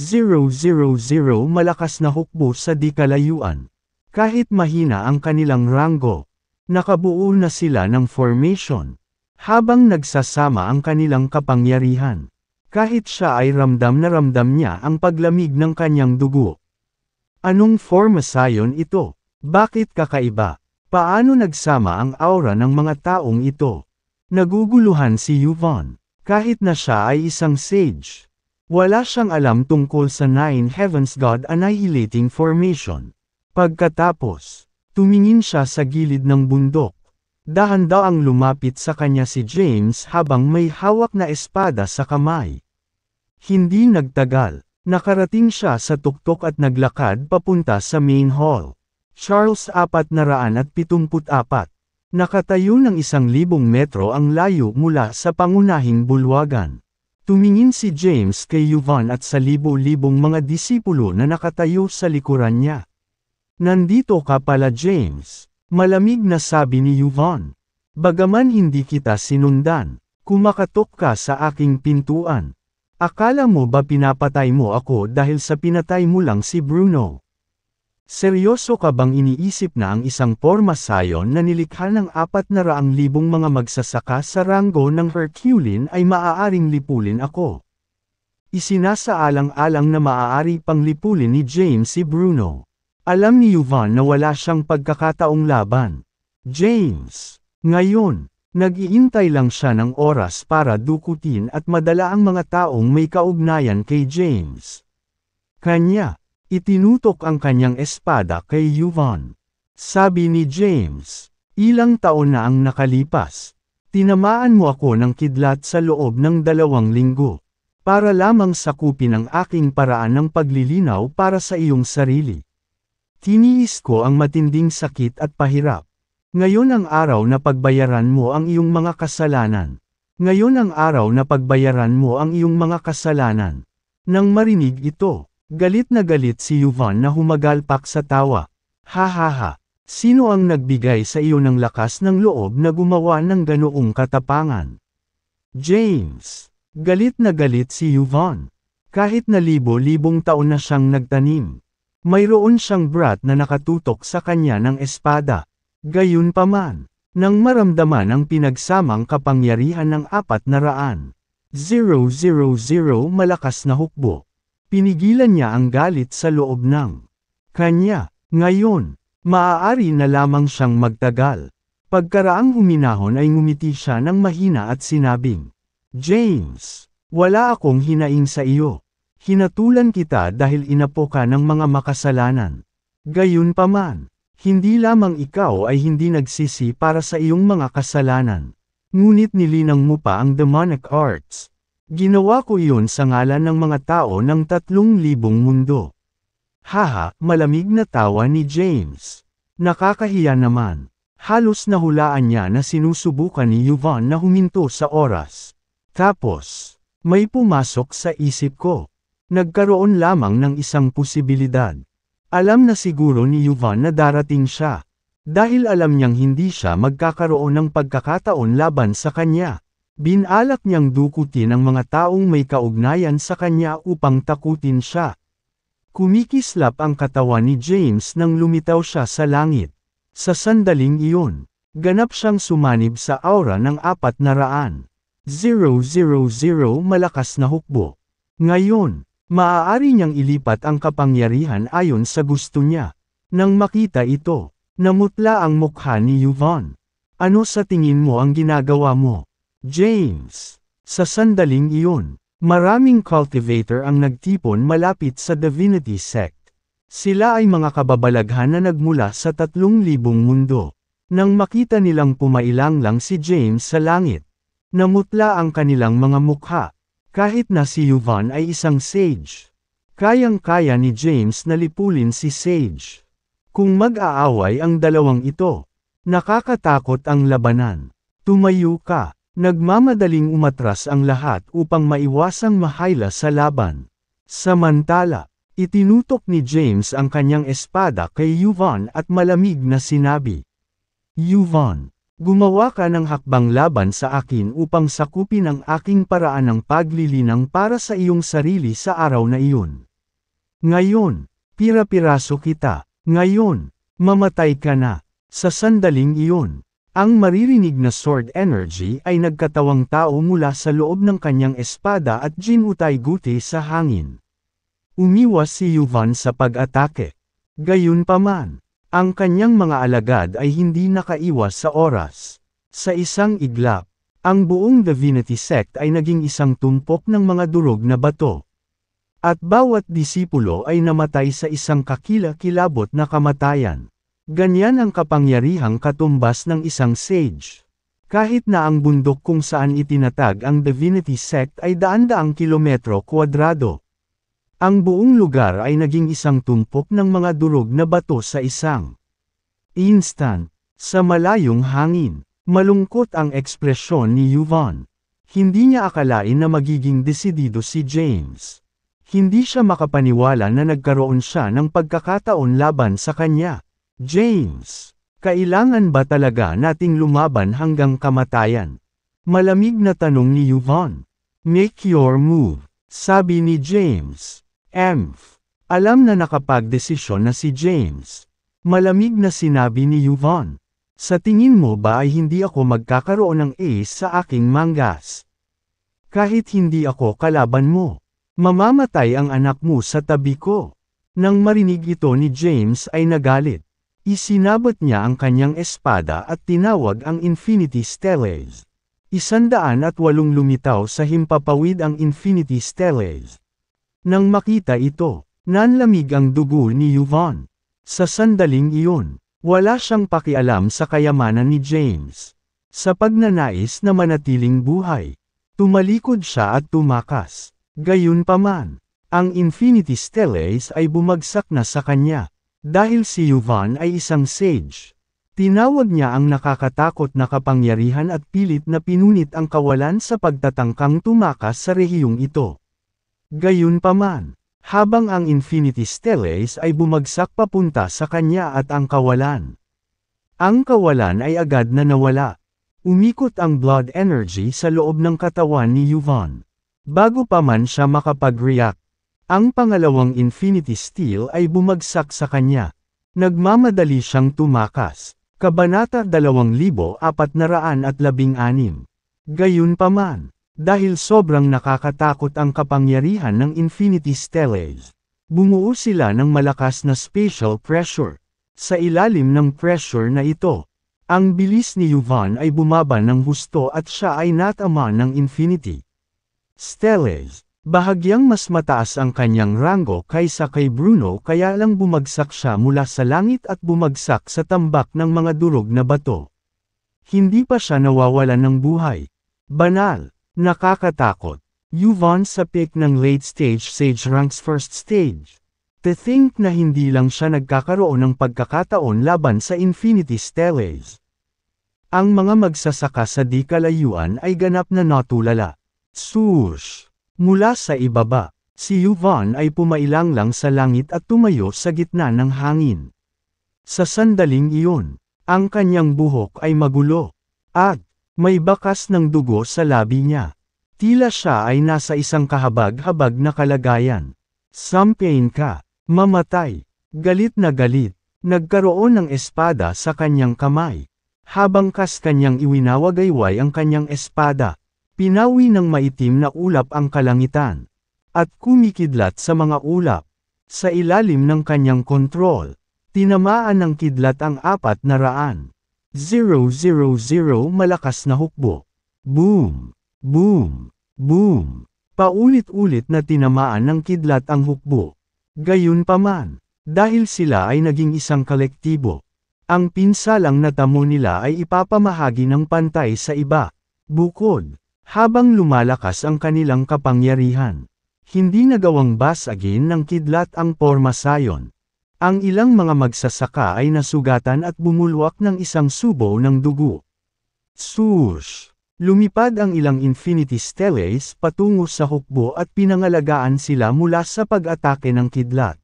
malakas na hukbo sa di kalayuan. Kahit mahina ang kanilang ranggo, nakabuo na sila ng formation, habang nagsasama ang kanilang kapangyarihan. Kahit siya ay ramdam na ramdam niya ang paglamig ng kanyang dugo. Anong forma sayon ito? Bakit kakaiba? Paano nagsama ang aura ng mga taong ito? Naguguluhan si Yvonne. Kahit na siya ay isang sage. Wala siyang alam tungkol sa Nine Heavens God Annihilating Formation. Pagkatapos, tumingin siya sa gilid ng bundok. Dahan-daang lumapit sa kanya si James habang may hawak na espada sa kamay. Hindi nagtagal. Nakarating siya sa tuktok at naglakad papunta sa main hall. Charles 474. Nakatayo ng 1,000 metro ang layo mula sa pangunahing bulwagan. Tumingin si James kay Yvonne at sa libo-libong mga disipulo na nakatayo sa likuran niya. Nandito ka pala James, malamig na sabi ni Yvonne. Bagaman hindi kita sinundan, kumakatok ka sa aking pintuan. Akala mo ba pinapatay mo ako dahil sa pinatay mo lang si Bruno? Seryoso ka bang iniisip na ang isang porma sayon na nilikha ng 400,000 mga magsasaka sa ranggo ng Herculean ay maaaring lipulin ako? Isinasaalang-alang na maaari pang lipulin ni James si Bruno. Alam ni Yvonne na wala siyang pagkakataong laban. James. Ngayon, nag-iintay lang siya ng oras para dukutin at madala ang mga taong may kaugnayan kay James. Kanya, itinutok ang kanyang espada kay Yvonne. Sabi ni James, ilang taon na ang nakalipas. Tinamaan mo ako ng kidlat sa loob ng 2 linggo. Para lamang sakupin ang aking paraan ng paglilinaw para sa iyong sarili. Tiniis ko ang matinding sakit at pahirap. Ngayon ang araw na pagbayaran mo ang iyong mga kasalanan. Ngayon ang araw na pagbayaran mo ang iyong mga kasalanan. Nang marinig ito, galit na galit si Yvonne na humagalpak sa tawa. Ha ha ha, sino ang nagbigay sa iyo ng lakas ng loob na gumawa ng ganoong katapangan? James. Galit na galit si Yvonne. Kahit na libo-libong taon na siyang nagtanim. Mayroon siyang brat na nakatutok sa kanya ng espada. Gayunpaman, nang maramdaman ang pinagsamang kapangyarihan ng 400,000 malakas na hukbo, pinigilan niya ang galit sa loob ng kanya. Ngayon, maaari na lamang siyang magtagal. Pagkaraang huminahon ay ngumiti siya ng mahina at sinabing, James, wala akong hinaing sa iyo. Hinatulan kita dahil inapo ka ng mga makasalanan. Gayunpaman, hindi lamang ikaw ay hindi nagsisi para sa iyong mga kasalanan. Ngunit nilinang mo pa ang demonic arts. Ginawa ko iyon sa ngalan ng mga tao ng 3,000 mundo. Haha, malamig na tawa ni James. Nakakahiya naman. Halos nahulaan niya na sinusubukan ni Yvonne na huminto sa oras. Tapos, may pumasok sa isip ko. Nagkaroon lamang ng isang posibilidad. Alam na siguro ni Yvonne na darating siya. Dahil alam niyang hindi siya magkakaroon ng pagkakataon laban sa kanya. Binalak niyang dukutin ang mga taong may kaugnayan sa kanya upang takutin siya. Kumikislap ang katawan ni James nang lumitaw siya sa langit. Sa sandaling iyon, ganap siyang sumanib sa aura ng 400,000 malakas na hukbo. Ngayon, maaari niyang ilipat ang kapangyarihan ayon sa gusto niya. Nang makita ito, namutla ang mukha ni Yvonne. Ano sa tingin mo ang ginagawa mo, James? Sa sandaling iyon, maraming cultivator ang nagtipon malapit sa Divinity Sect. Sila ay mga kababalaghan na nagmula sa 3,000 mundo. Nang makita nilang pumailang lang si James sa langit, namutla ang kanilang mga mukha. Kahit na si Yvonne ay isang sage. Kayang-kaya ni James na lipulin si Sage. Kung mag-aaway ang dalawang ito, nakakatakot ang labanan. Tumayo ka. Nagmamadaling umatras ang lahat upang maiwasang mahayla sa laban. Samantala, itinutok ni James ang kanyang espada kay Yvonne at malamig na sinabi, Yvonne, gumawa ka ng hakbang laban sa akin upang sakupin ang aking paraan ng paglilinang para sa iyong sarili sa araw na iyon. Ngayon, pira-piraso kita. Ngayon, mamatay ka na. Sa sandaling iyon, ang maririnig na sword energy ay nagkatawang tao mula sa loob ng kanyang espada at ginutay-guti sa hangin. Umiwas si Yvonne sa pag-atake. Gayunpaman, ang kanyang mga alagad ay hindi nakaiwas sa oras. Sa isang iglap, ang buong Divinity Sect ay naging isang tumpok ng mga durog na bato. At bawat disipulo ay namatay sa isang kakila-kilabot na kamatayan. Ganyan ang kapangyarihang katumbas ng isang sage. Kahit na ang bundok kung saan itinatag ang Divinity Sect ay daan-daang kilometro kwadrado. Ang buong lugar ay naging isang tumpok ng mga durog na bato sa isang instant. Sa malayong hangin, malungkot ang ekspresyon ni Yvonne. Hindi niya akalain na magiging desidido si James. Hindi siya makapaniwala na nagkaroon siya ng pagkakataon laban sa kanya. James, kailangan ba talaga nating lumaban hanggang kamatayan? Malamig na tanong ni Yvonne. Make your move, sabi ni James. Alam na nakapagdesisyon na si James. Malamig na sinabi ni Yvonne. Sa tingin mo ba ay hindi ako magkakaroon ng ace sa aking manggas? Kahit hindi ako kalaban mo, mamamatay ang anak mo sa tabi ko. Nang marinig ito ni James ay nagalit. Isinabot niya ang kanyang espada at tinawag ang Infinity Steles. 108 lumitaw sa himpapawid ang Infinity Steles. Nang makita ito, nanlamig ang dugo ni Yvonne. Sa sandaling iyon, wala siyang pakialam sa kayamanan ni James. Sa pagnanais na manatiling buhay, tumalikod siya at tumakas. Gayunpaman, ang Infinity Steles ay bumagsak na sa kanya. Dahil si Yvonne ay isang sage. Tinawag niya ang nakakatakot na kapangyarihan at pilit na pinunit ang kawalan sa pagtatangkang tumakas sa rehiyong ito. Gayunpaman, habang ang Infinity Steles ay bumagsak papunta sa kanya at ang kawalan ay agad na nawala. Umikot ang blood energy sa loob ng katawan ni Yvonne. Bago pa man siya makapag-react, ang pangalawang Infinity Steel ay bumagsak sa kanya. Nagmamadali siyang tumakas. Kabanata 2416. Gayunpaman, dahil sobrang nakakatakot ang kapangyarihan ng Infinity Steles, bumuo sila ng malakas na spatial pressure. Sa ilalim ng pressure na ito, ang bilis ni Yvonne ay bumaba ng husto at siya ay natama ng Infinity Steles. Bahagyang mas mataas ang kanyang ranggo kaysa kay Bruno kaya lang bumagsak siya mula sa langit at bumagsak sa tambak ng mga durog na bato. Hindi pa siya nawawalan ng buhay. Banal, nakakatakot. Yvonne sa peak ng late stage sage ranks first stage. To think na hindi lang siya nagkakaroon ng pagkakataon laban sa Infinity Steles. Ang mga magsasaka sa di kalayuan ay ganap na natulala. Swoosh! Mula sa ibaba, si Yvonne ay pumailang lang sa langit at tumayo sa gitna ng hangin. Sa sandaling iyon, ang kanyang buhok ay magulo, at may bakas ng dugo sa labi niya. Tila siya ay nasa isang kahabag-habag na kalagayan. Sampain ka, mamatay. Galit na galit, nagkaroon ng espada sa kanyang kamay. Habang kanyang iwinawagayway ang kanyang espada, pinawi ng maitim na ulap ang kalangitan, at kumikidlat sa mga ulap. Sa ilalim ng kanyang kontrol, tinamaan ng kidlat ang 400. 000 malakas na hukbo. Boom! Boom! Boom! Paulit-ulit na tinamaan ng kidlat ang hukbo. Gayunpaman, dahil sila ay naging isang kolektibo, ang pinsalang natamo nila ay ipapamahagi ng pantay sa iba. Bukod, habang lumalakas ang kanilang kapangyarihan, hindi nagawang basagin ng kidlat ang pormasayon. Ang ilang mga magsasaka ay nasugatan at bumulwak ng isang subo ng dugo. Swoosh! Lumipad ang ilang Infinity Steles patungo sa hukbo at pinangalagaan sila mula sa pag-atake ng kidlat.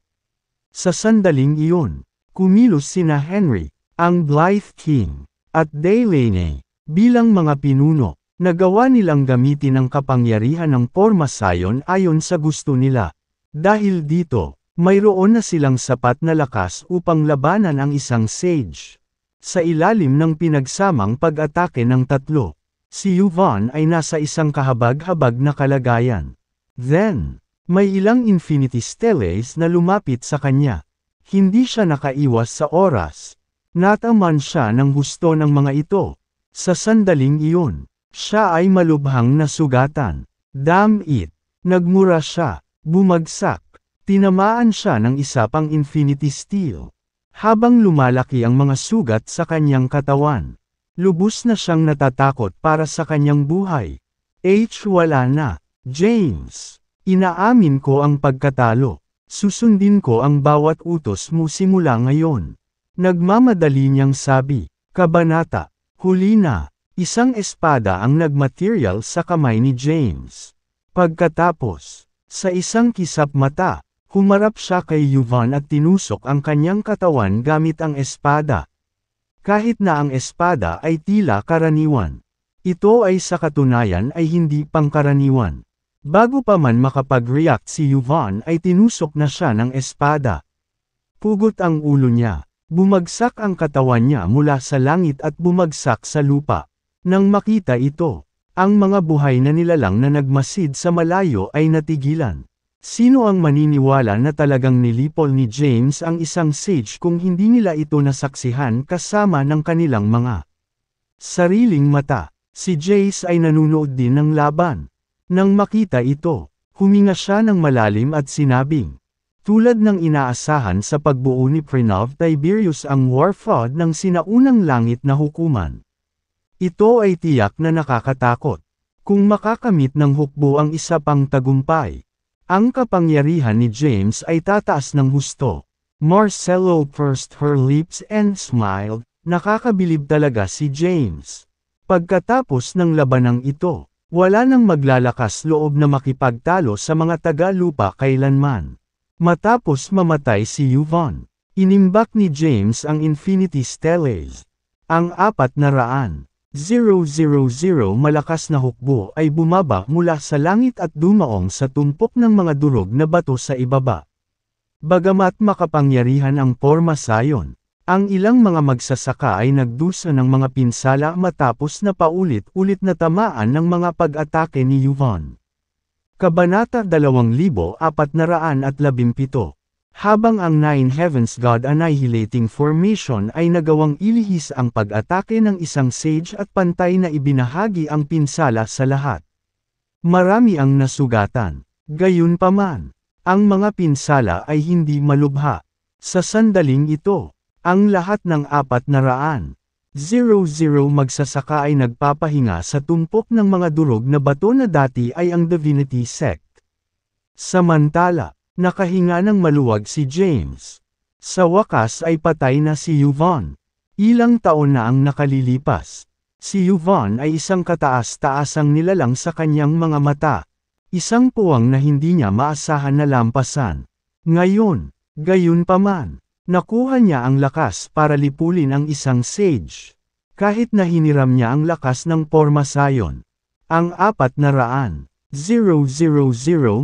Sa sandaling iyon, kumilos sina Henry, ang Blythe King, at Delaney, bilang mga pinuno. Nagawa nilang gamitin ang kapangyarihan ng pormasayon ayon sa gusto nila. Dahil dito, mayroon na silang sapat na lakas upang labanan ang isang sage. Sa ilalim ng pinagsamang pag-atake ng tatlo, si Yvonne ay nasa isang kahabag-habag na kalagayan. Then, may ilang Infinity Steles na lumapit sa kanya. Hindi siya nakaiwas sa oras. Nataman siya ng husto ng mga ito. Sa sandaling iyon, siya ay malubhang nasugatan. Damn it! Nagmura siya, bumagsak. Tinamaan siya ng isa pang Infinity Steel. Habang lumalaki ang mga sugat sa kanyang katawan, lubos na siyang natatakot para sa kanyang buhay. Wala na. James, inaamin ko ang pagkatalo. Susundin ko ang bawat utos mo simula ngayon. Nagmamadali niyang sabi. Kabanata, huli na. Isang espada ang nagmaterial sa kamay ni James. Pagkatapos, sa isang kisap mata, humarap siya kay Yvonne at tinusok ang kanyang katawan gamit ang espada. Kahit na ang espada ay tila karaniwan, ito ay sa katunayan ay hindi pangkaraniwan. Bago pa man makapag-react si Yvonne ay tinusok na siya ng espada. Pugot ang ulo niya, bumagsak ang katawan niya mula sa langit at bumagsak sa lupa. Nang makita ito, ang mga buhay na nilalang na nagmasid sa malayo ay natigilan. Sino ang maniniwala na talagang nilipol ni James ang isang sage kung hindi nila ito nasaksihan kasama ng kanilang mga sariling mata? Si Jace ay nanunood din ng laban. Nang makita ito, huminga siya ng malalim at sinabing, tulad ng inaasahan sa pagbuo ni Prinov Tiberius ang Warfod ng sinaunang langit na hukuman. Ito ay tiyak na nakakatakot. Kung makakamit ng hukbo ang isa pang tagumpay, ang kapangyarihan ni James ay tataas ng husto. Marcelo pursed her lips and smiled. Nakakabilib talaga si James. Pagkatapos ng labanang ito, wala nang maglalakas loob na makipagtalo sa mga taga-lupa kailanman. Matapos mamatay si Yvonne, inimbak ni James ang Infinity Stellaes. Ang 400,000 malakas na hukbo ay bumaba mula sa langit at dumaong sa tumpok ng mga durog na bato sa ibaba. Bagamat makapangyarihan ang porma sayon, ang ilang mga magsasaka ay nagdusa ng mga pinsala matapos na paulit-ulit na tamaan ng mga pag-atake ni Yvonne. Kabanata 2417. Habang ang Nine Heavens God Annihilating Formation ay nagawang ilihis ang pag-atake ng isang sage at pantay na ibinahagi ang pinsala sa lahat. Marami ang nasugatan. Gayunpaman, ang mga pinsala ay hindi malubha. Sa sandaling ito, ang lahat ng 400,000 magsasaka ay nagpapahinga sa tumpok ng mga durog na bato na dati ay ang Divinity Sect. Samantala, nakahinga ng maluwag si James. Sa wakas ay patay na si Yvonne. Ilang taon na ang nakalilipas. Si Yvonne ay isang kataas-taasang nilalang sa kanyang mga mata. Isang puwang na hindi niya maasahan na lampasan. Ngayon, gayunpaman, nakuha niya ang lakas para lipulin ang isang sage. Kahit na hiniram niya ang lakas ng porma sayon. Ang 400,000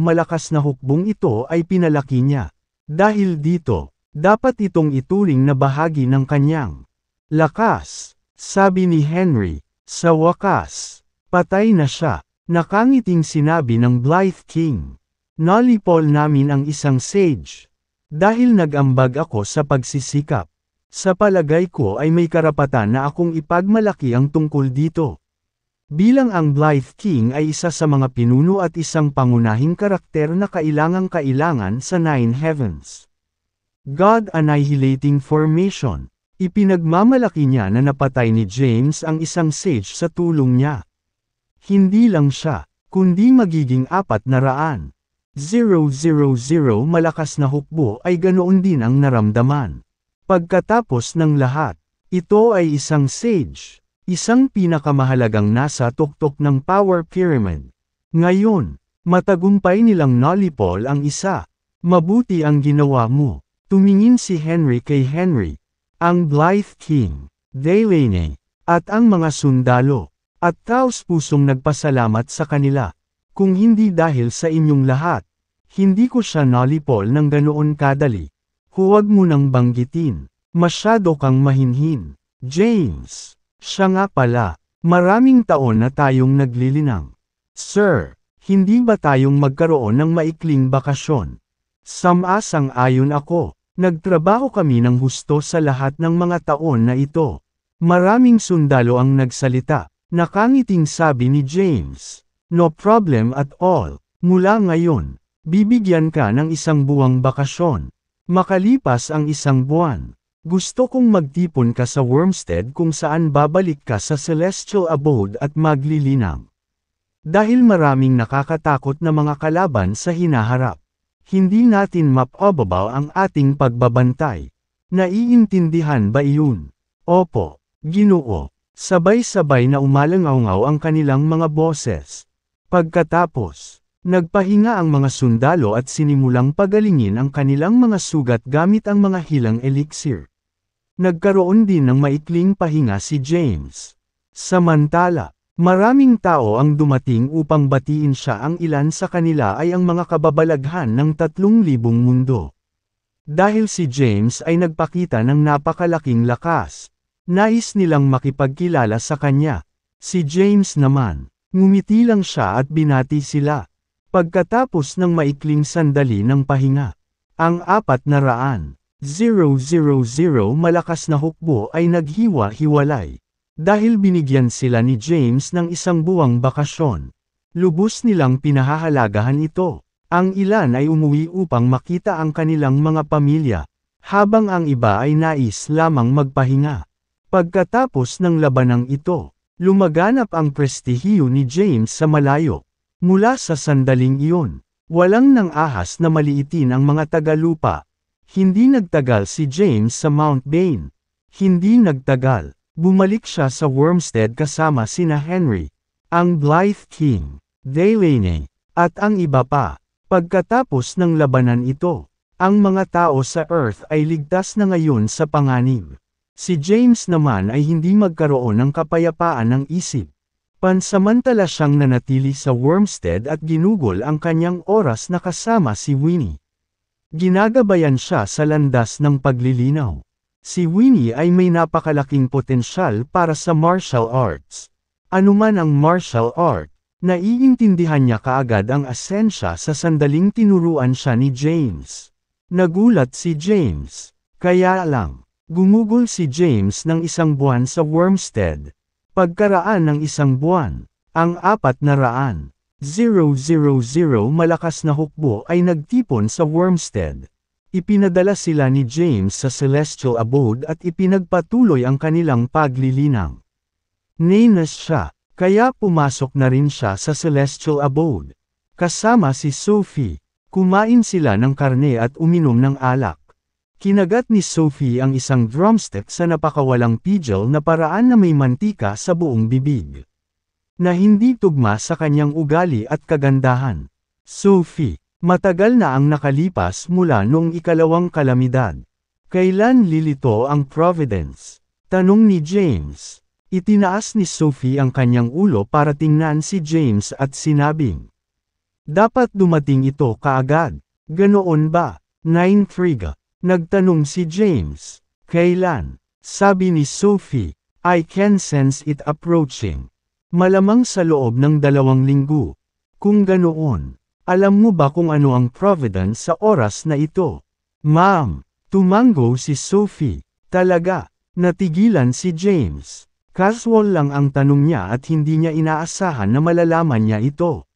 malakas na hukbong ito ay pinalaki niya. Dahil dito, dapat itong ituring na bahagi ng kanyang lakas, sabi ni Henry. Sa wakas, patay na siya. Nakangiting sinabi ng Blythe King. Nalipol namin ang isang sage. Dahil nag-ambag ako sa pagsisikap. Sa palagay ko ay may karapatan na akong ipagmalaki ang tungkol dito. Bilang ang Blythe King ay isa sa mga pinuno at isang pangunahing karakter na kailangang-kailangan sa Nine Heavens God Annihilating Formation, ipinagmamalaki niya na napatay ni James ang isang sage sa tulong niya. Hindi lang siya, kundi magiging 400,000 malakas na hukbo ay ganoon din ang naramdaman. Pagkatapos ng lahat, ito ay isang sage. Isang pinakamahalagang nasa tuktok ng Power Pyramid. Ngayon, matagumpay nilang nalipol ang isa. Mabuti ang ginawa mo. Tumingin si Henry kay Henry, ang Blythe King, Delaney, at ang mga sundalo, at taos-pusong nagpasalamat sa kanila. Kung hindi dahil sa inyong lahat, hindi ko siya nalipol ng ganoon kadali. Huwag mo nang banggitin. Masyado kang mahinhin. James. Siya nga pala, maraming taon na tayong naglilinang. Sir, hindi ba tayong magkaroon ng maikling bakasyon? Sang-ayon ako, nagtrabaho kami ng husto sa lahat ng mga taon na ito. Maraming sundalo ang nagsalita, nakangiting sabi ni James. No problem at all, mula ngayon, bibigyan ka ng isang buwang bakasyon. Makalipas ang isang buwan. Gusto kong magtipon ka sa Wormstead kung saan babalik ka sa Celestial Abode at maglilinang. Dahil maraming nakakatakot na mga kalaban sa hinaharap. Hindi natin mapababaw ang ating pagbabantay. Naiintindihan ba iyon? Opo, Ginoo. Sabay-sabay na umalangaw-ngaw ang kanilang mga boses. Pagkatapos, nagpahinga ang mga sundalo at sinimulang pagalingin ang kanilang mga sugat gamit ang mga hilang elixir. Nagkaroon din ng maikling pahinga si James. Samantala, maraming tao ang dumating upang batiin siya. Ang ilan sa kanila ay ang mga kababalaghan ng 3,000 mundo. Dahil si James ay nagpakita ng napakalaking lakas, nais nilang makipagkilala sa kanya. Si James naman, ngumiti lang siya at binati sila. Pagkatapos ng maikling sandali ng pahinga, ang 400,000 malakas na hukbo ay naghiwa-hiwalay. Dahil binigyan sila ni James ng isang buwang bakasyon. Lubos nilang pinahahalagahan ito. Ang ilan ay umuwi upang makita ang kanilang mga pamilya, habang ang iba ay nais lamang magpahinga. Pagkatapos ng labanang ito, lumaganap ang prestihiyo ni James sa malayo. Mula sa sandaling iyon, walang nang ahas na maliitin ang mga tagalupa. Hindi nagtagal si James sa Mount Bain. Hindi nagtagal, bumalik siya sa Wormstead kasama sina Henry, ang Blythe King, Delaney, at ang iba pa. Pagkatapos ng labanan ito, ang mga tao sa Earth ay ligtas na ngayon sa panganib. Si James naman ay hindi magkaroon ng kapayapaan ng isip. Pansamantala siyang nanatili sa Wormstead at ginugol ang kanyang oras na kasama si Winnie. Ginagabayan siya sa landas ng paglilinaw. Si Winnie ay may napakalaking potensyal para sa martial arts. Anuman ang martial art, naiintindihan niya kaagad ang asensya sa sandaling tinuruan siya ni James. Nagulat si James. Kaya lang, gumugol si James ng isang buwan sa Wormstead. Pagkaraan ng isang buwan, ang 400,000 malakas na hukbo ay nagtipon sa Wormstead. Ipinadala sila ni James sa Celestial Abode at ipinagpatuloy ang kanilang paglilinang. Nainis siya. Kaya pumasok na rin siya sa Celestial Abode. Kasama si Sophie, kumain sila ng karne at uminom ng alak. Kinagat ni Sophie ang isang drumstick sa napakawalang pidgel na paraan na may mantika sa buong bibig. Na hindi tugma sa kanyang ugali at kagandahan. Sophie, matagal na ang nakalipas mula noong ikalawang kalamidad. Kailan lilito ang Providence? Tanong ni James. Itinaas ni Sophie ang kanyang ulo para tingnan si James at sinabing, dapat dumating ito kaagad. Ganoon ba? Naintriga. Nagtanong si James. Kailan? Sabi ni Sophie, I can sense it approaching. Malamang sa loob ng 2 linggo. Kung ganoon, alam mo ba kung ano ang Providence sa oras na ito? Ma'am, tumango si Sophie. Talaga, natigilan si James. Casual lang ang tanong niya at hindi niya inaasahan na malalaman niya ito.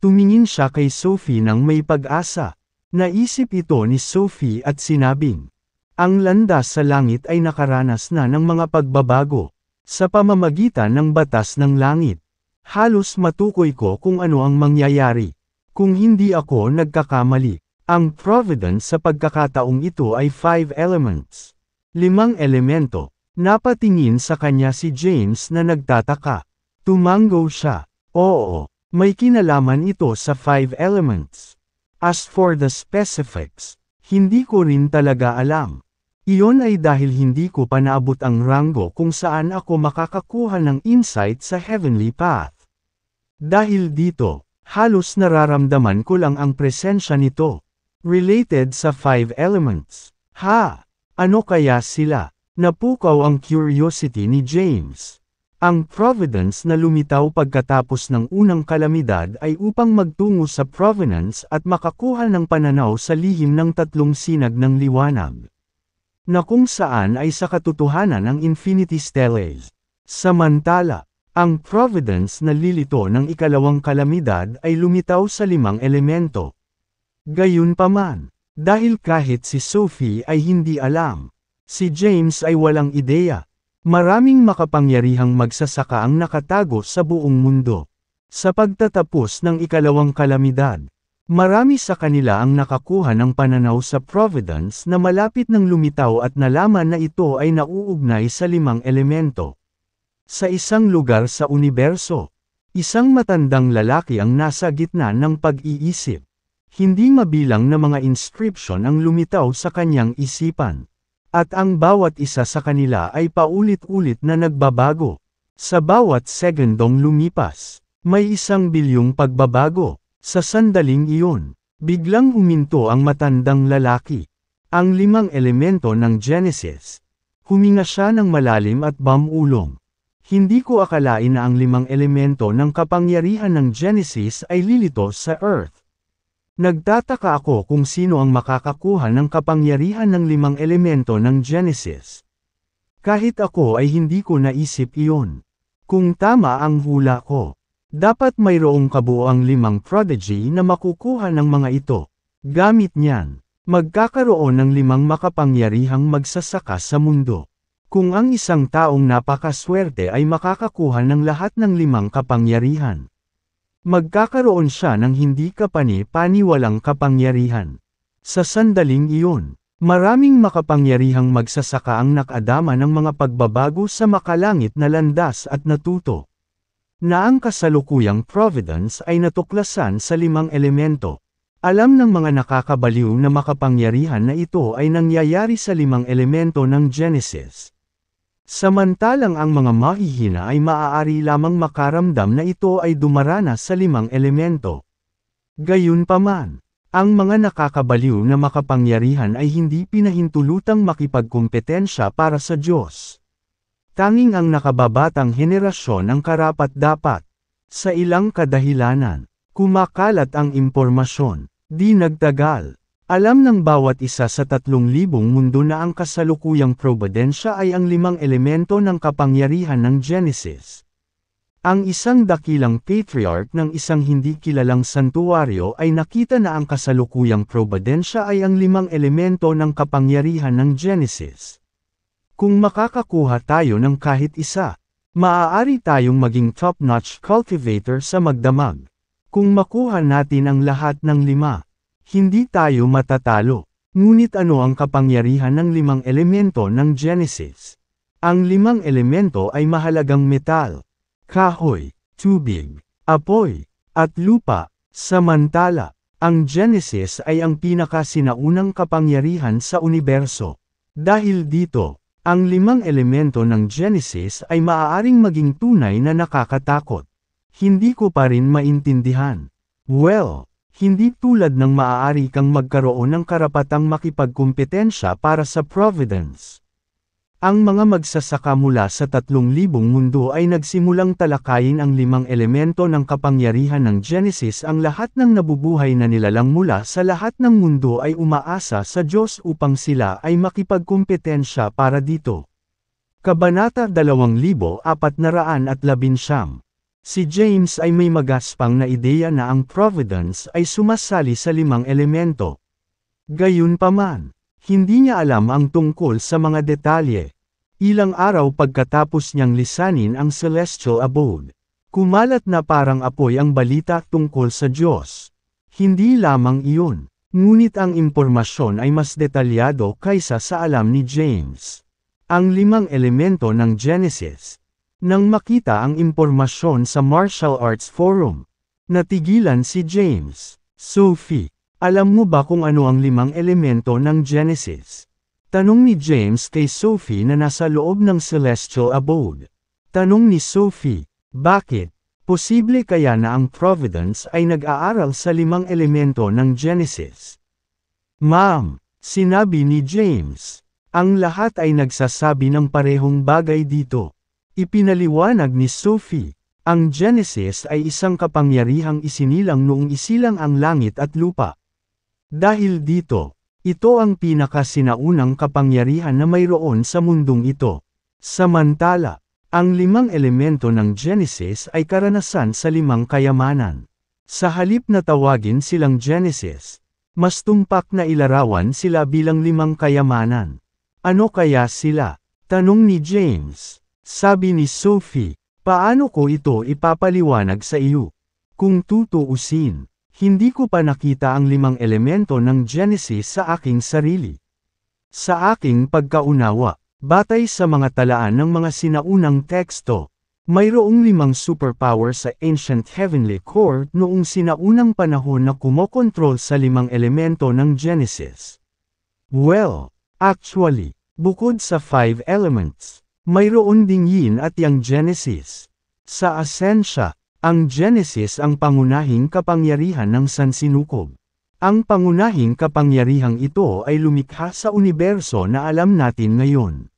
Tumingin siya kay Sophie nang may pag-asa. Naisip ito ni Sophie at sinabing, ang landas sa langit ay nakaranas na ng mga pagbabago, sa pamamagitan ng batas ng langit. Halos matukoy ko kung ano ang mangyayari. Kung hindi ako nagkakamali, ang Providence sa pagkakataong ito ay 5 elements. 5 elemento. Napatingin sa kanya si James na nagtataka. Tumango siya. Oo, may kinalaman ito sa 5 elements. As for the specifics, hindi ko rin talaga alam. Iyon ay dahil hindi ko pa naabot ang ranggo kung saan ako makakakuha ng insight sa heavenly path. Dahil dito, halos nararamdaman ko lang ang presensya nito. Related sa 5 elements. Ano kaya sila? Napukaw ang curiosity ni James. Ang Providence na lumitaw pagkatapos ng unang kalamidad ay upang magtungo sa Provenance at makakuha ng pananaw sa lihim ng 3 sinag ng liwanag. Na kung saan ay sa katotohanan ang Infinity Stellae. Samantala, ang Providence na lilito ng ikalawang kalamidad ay lumitaw sa 5 elemento. Gayunpaman, dahil kahit si Sophie ay hindi alam, si James ay walang ideya. Maraming makapangyarihang magsasaka ang nakatago sa buong mundo. Sa pagtatapos ng ikalawang kalamidad, marami sa kanila ang nakakuha ng pananaw sa Providence na malapit ng lumitaw at nalaman na ito ay nauugnay sa 5 elemento. Sa isang lugar sa universo, isang matandang lalaki ang nasa gitna ng pag-iisip. Hindi mabilang na mga inscription ang lumitaw sa kanyang isipan. At ang bawat isa sa kanila ay paulit-ulit na nagbabago. Sa bawat segundong lumipas, may 1 bilyong pagbabago. Sa sandaling iyon, biglang huminto ang matandang lalaki. Ang 5 elemento ng Genesis. Huminga siya ng malalim at bumulong. Hindi ko akalain na ang 5 elemento ng kapangyarihan ng Genesis ay lilito sa Earth. Nagtataka ako kung sino ang makakakuha ng kapangyarihan ng 5 elemento ng Genesis. Kahit ako ay hindi ko naisip iyon. Kung tama ang hula ko, dapat mayroong kabuoang 5 prodigy na makukuha ng mga ito. Gamit niyan, magkakaroon ng 5 makapangyarihang magsasaka sa mundo. Kung ang isang taong napakaswerte ay makakakuha ng lahat ng 5 kapangyarihan, magkakaroon siya ng hindi kapani-paniwalang kapangyarihan. Sa sandaling iyon, maraming makapangyarihang magsasaka ang nakadama ng mga pagbabago sa makalangit na landas at natuto na ang kasalukuyang providence ay natuklasan sa 5 elemento. Alam ng mga nakakabaliw na makapangyarihan na ito ay nangyayari sa 5 elemento ng Genesis. Samantalang ang mga mahihina ay maaari lamang makaramdam na ito ay dumaranas sa 5 elemento. Gayunpaman, ang mga nakakabaliw na makapangyarihan ay hindi pinahintulutang makipagkumpetensya para sa Diyos. Tanging ang nakababatang henerasyon ang karapat-dapat. Sa ilang kadahilanan, kumakalat ang impormasyon. Di nagtagal. Alam ng bawat isa sa 3,000 mundo na ang kasalukuyang probidensya ay ang 5 elemento ng kapangyarihan ng Genesis. Ang isang dakilang patriarch ng isang hindi kilalang santuwaryo ay nakita na ang kasalukuyang probidensya ay ang 5 elemento ng kapangyarihan ng Genesis. Kung makakakuha tayo ng kahit isa, maaari tayong maging top-notch cultivator sa magdamag. Kung makuha natin ang lahat ng 5, hindi tayo matatalo. Ngunit ano ang kapangyarihan ng 5 elemento ng Genesis? Ang 5 elemento ay mahalagang metal, kahoy, tubig, apoy, at lupa. Samantala, ang Genesis ay ang pinakasinaunang kapangyarihan sa universo. Dahil dito, ang 5 elemento ng Genesis ay maaaring maging tunay na nakakatakot. Hindi ko pa rin maintindihan. Well, hindi tulad ng maaari kang magkaroon ng karapatang makipagkumpetensya para sa Providence. Ang mga magsasaka mula sa 3,000 mundo ay nagsimulang talakayin ang 5 elemento ng kapangyarihan ng Genesis. Ang lahat ng nabubuhay na nilalang mula sa lahat ng mundo ay umaasa sa Diyos upang sila ay makipagkumpetensya para dito. Kabanata 2419. Si James ay may magaspang na ideya na ang Providence ay sumasali sa 5 elemento. Gayunpaman, hindi niya alam ang tungkol sa mga detalye. Ilang araw pagkatapos niyang lisanin ang celestial abode, kumalat na parang apoy ang balita tungkol sa Diyos. Hindi lamang iyon, ngunit ang impormasyon ay mas detalyado kaysa sa alam ni James. Ang 5 elemento ng Genesis. Nang makita ang impormasyon sa Martial Arts Forum, natigilan si James. Sophie, alam mo ba kung ano ang 5 elemento ng Genesis? Tanong ni James kay Sophie na nasa loob ng celestial abode. Tanong ni Sophie, bakit? Posible kaya na ang Providence ay nag-aaral sa 5 elemento ng Genesis? Ma'am, sinabi ni James, ang lahat ay nagsasabi ng parehong bagay dito. Ipinaliwanag ni Sophie, ang Genesis ay isang kapangyarihang isinilang noong isilang ang langit at lupa. Dahil dito, ito ang pinakasinaunang kapangyarihan na mayroon sa mundong ito. Samantala, ang 5 elemento ng Genesis ay karanasan sa 5 kayamanan. Sa halip na tawagin silang Genesis, mas tumpak na ilarawan sila bilang 5 kayamanan. Ano kaya sila? Tanong ni James. Sabi ni Sophie, paano ko ito ipapaliwanag sa iyo? Kung tutuusin, hindi ko pa nakita ang 5 elemento ng Genesis sa aking sarili. Sa aking pagkaunawa, batay sa mga talaan ng mga sinaunang teksto, mayroong 5 superpower sa Ancient Heavenly Court noong sinaunang panahon na kumokontrol sa 5 elemento ng Genesis. Well, actually, bukod sa 5 elements, mayroon ding yin at yang Genesis. Sa asensya, ang Genesis ang pangunahing kapangyarihan ng sansinukob. Ang pangunahing kapangyarihang ito ay lumikha sa universo na alam natin ngayon.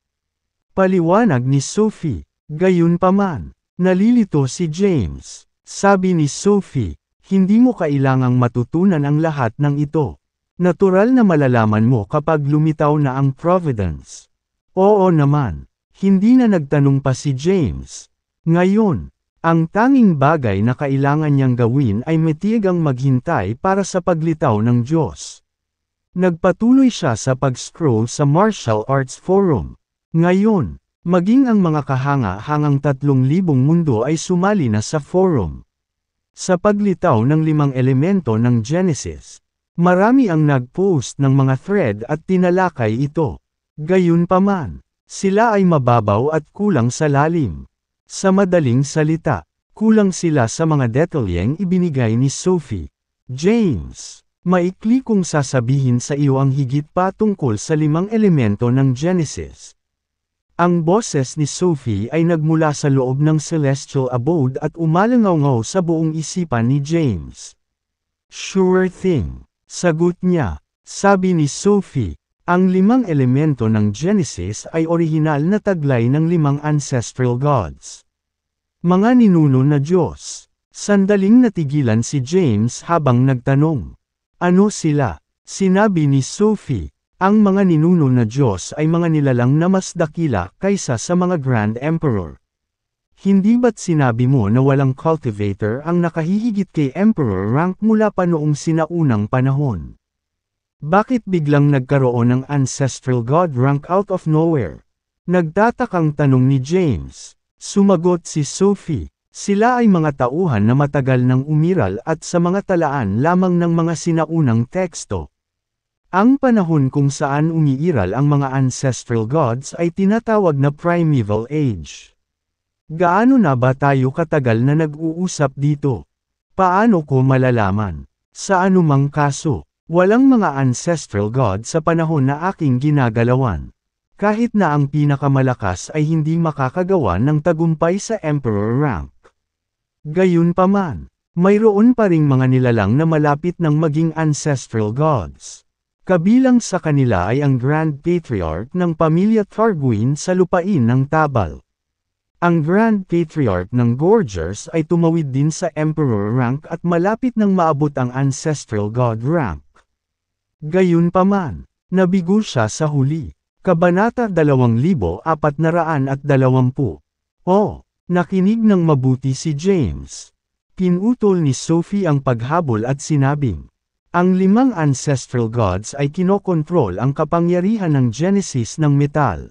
Paliwanag ni Sophie, Gayunpaman, nalilito si James. Sabi ni Sophie, hindi mo kailangang matutunan ang lahat ng ito. Natural na malalaman mo kapag lumitaw na ang Providence. Oo naman, hindi na nagtanong pa si James. Ngayon, ang tanging bagay na kailangan niyang gawin ay matiyagang maghintay para sa paglitaw ng Diyos. Nagpatuloy siya sa pag-scroll sa Martial Arts Forum. Ngayon, maging ang mga kahanga-hangang 3,000 mundo ay sumali na sa forum. Sa paglitaw ng 5 elemento ng Genesis, marami ang nag-post ng mga thread at tinalakay ito. Gayunpaman, sila ay mababaw at kulang sa lalim. Sa madaling salita, kulang sila sa mga detalyeng ibinigay ni Sophie. James, maikli kong sasabihin sa iyo ang higit pa tungkol sa 5 elemento ng Genesis. Ang boses ni Sophie ay nagmula sa loob ng celestial abode at umalangaw sa buong isipan ni James. Sure thing, sagot niya. Sabi ni Sophie, ang 5 elemento ng Genesis ay orihinal na taglay ng 5 ancestral gods. Mga ninuno na Diyos. Sandaling natigilan si James habang nagtanong. Ano sila? Sinabi ni Sophie. Ang mga ninuno na Diyos ay mga nilalang na mas dakila kaysa sa mga Grand Emperor. Hindi ba't sinabi mo na walang cultivator ang nakahihigit kay Emperor rank mula pa noong sinaunang panahon? Bakit biglang nagkaroon ng ancestral god rank out of nowhere? Nagtatakang tanong ni James. Sumagot si Sophie. Sila ay mga tauhan na matagal nang umiral at sa mga talaan lamang ng mga sinaunang teksto. Ang panahon kung saan umiiral ang mga ancestral gods ay tinatawag na primeval age. Gaano na ba tayo katagal na nag-uusap dito? Paano ko malalaman? Sa anumang kaso, walang mga ancestral god sa panahon na aking ginagalawan. Kahit na ang pinakamalakas ay hindi makakagawa ng tagumpay sa emperor rank. Gayunpaman, mayroon pa ring mga nilalang na malapit ng maging ancestral gods. Kabilang sa kanila ay ang Grand Patriarch ng pamilya Targuin sa lupain ng Tabal. Ang Grand Patriarch ng Gorgers ay tumawid din sa Emperor rank at malapit nang maabot ang Ancestral God rank. Gayunpaman, nabigo siya sa huli. Kabanata 2420. Oh, nakinig ng mabuti si James. Pinutol ni Sophie ang paghabol at sinabing, ang 5 ancestral gods ay kinokontrol ang kapangyarihan ng Genesis ng metal,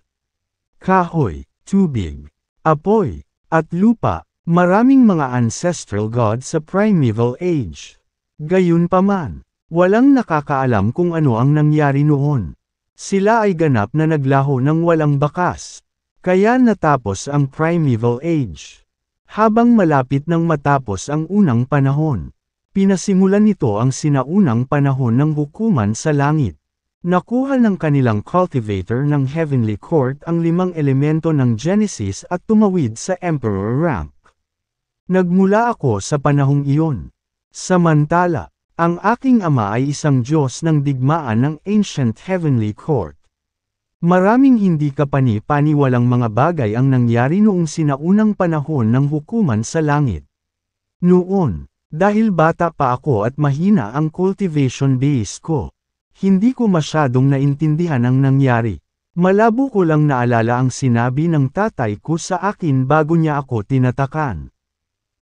kahoy, tubig, apoy, at lupa. Maraming mga ancestral gods sa primeval age. Gayunpaman, walang nakakaalam kung ano ang nangyari noon. Sila ay ganap na naglaho ng walang bakas. Kaya natapos ang primeval age. Habang malapit nang matapos ang unang panahon, pinasimulan nito ang sinaunang panahon ng hukuman sa langit. Nakuha ng kanilang cultivator ng Heavenly Court ang 5 elemento ng Genesis at tumawid sa Emperor rank. Nagmula ako sa panahong iyon. Samantala, ang aking ama ay isang Diyos ng digmaan ng Ancient Heavenly Court. Maraming hindi kapani-paniwalang mga bagay ang nangyari noong sinaunang panahon ng hukuman sa langit. Noon, dahil bata pa ako at mahina ang cultivation base ko, hindi ko masyadong naintindihan ang nangyari. Malabo ko lang naalala ang sinabi ng tatay ko sa akin bago niya ako tinatakan.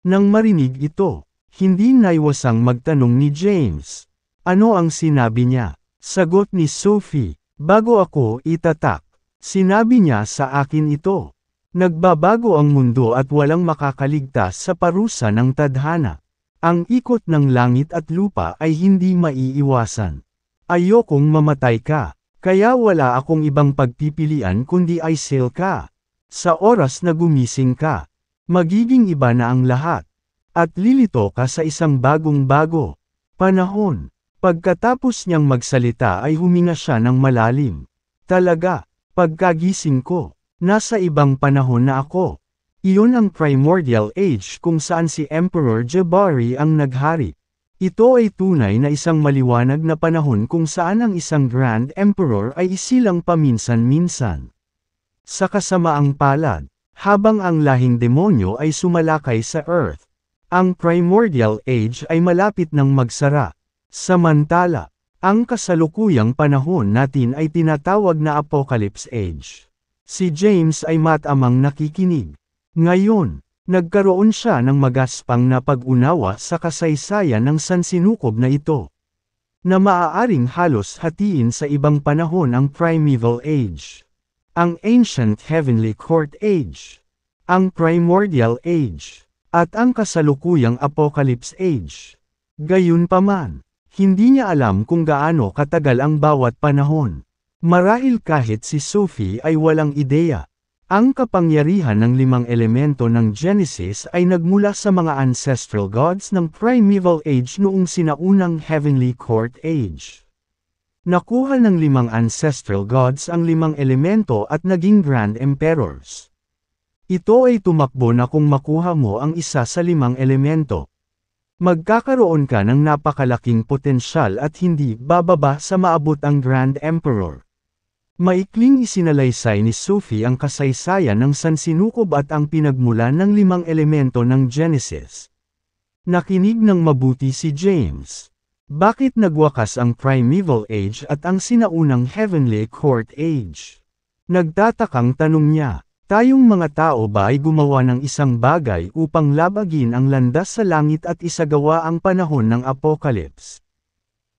Nang marinig ito, hindi naiwasang magtanong ni James. Ano ang sinabi niya? Sagot ni Sophie, bago ako itatak. Sinabi niya sa akin ito. Nagbabago ang mundo at walang makakaligtas sa parusa ng tadhana. Ang ikot ng langit at lupa ay hindi maiiwasan. Ayokong mamatay ka, kaya wala akong ibang pagpipilian kundi ay sail ka. Sa oras na gumising ka, magiging iba na ang lahat. At lilito ka sa isang bagong-bago panahon. Pagkatapos niyang magsalita ay huminga siya ng malalim. Talaga, pagkagising ko, nasa ibang panahon na ako. Iyon ang primordial age kung saan si Emperor Jabari ang naghari. Ito ay tunay na isang maliwanag na panahon kung saan ang isang Grand Emperor ay isilang paminsan-minsan. Sa kasamaang palad, habang ang lahing demonyo ay sumalakay sa Earth. Ang Primordial Age ay malapit ng magsara. Samantala, ang kasalukuyang panahon natin ay tinatawag na Apocalypse Age. Si James ay matamang nakikinig. Ngayon, nagkaroon siya ng magaspang na pag-unawa sa kasaysayan ng sansinukob na ito, na maaaring halos hatiin sa ibang panahon ang Primeval Age, ang Ancient Heavenly Court Age, ang Primordial Age, at ang kasalukuyang Apocalypse Age. Gayunpaman, hindi niya alam kung gaano katagal ang bawat panahon. Marahil kahit si Sophie ay walang ideya. Ang kapangyarihan ng 5 elemento ng Genesis ay nagmula sa mga ancestral gods ng Primeval Age noong sinaunang Heavenly Court Age. Nakuha ng 5 ancestral gods ang 5 elemento at naging Grand Emperors. Ito ay tumakbo na kung makuha mo ang isa sa 5 elemento. Magkakaroon ka ng napakalaking potensyal at hindi bababa sa maabot ang Grand Emperor. Maikling isinalaysay ni Sophie ang kasaysayan ng sansinukob at ang pinagmulan ng 5 elemento ng Genesis. Nakinig ng mabuti si James. Bakit nagwakas ang Primeval Age at ang sinaunang Heavenly Court Age? Nagtatakang tanong niya. Tayong mga tao ba ay gumawa ng isang bagay upang labagin ang landas sa langit at isagawa ang panahon ng Apocalypse?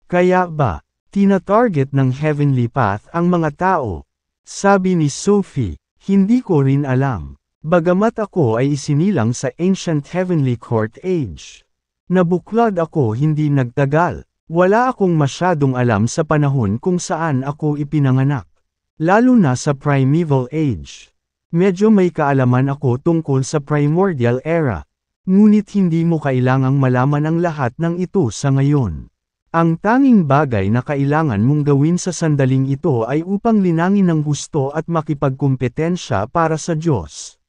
Kaya ba, tina-target ng Heavenly Path ang mga tao? Sabi ni Sophie, hindi ko rin alam. Bagamat ako ay isinilang sa Ancient Heavenly Court Age. Nabuklod ako hindi nagtagal. Wala akong masyadong alam sa panahon kung saan ako ipinanganak. Lalo na sa Primeval Age. Medyo may kaalaman ako tungkol sa Primordial Era. Ngunit hindi mo kailangang malaman ang lahat ng ito sa ngayon. Ang tanging bagay na kailangan mong gawin sa sandaling ito ay upang linangin ng gusto at makipagkumpetensya para sa Diyos.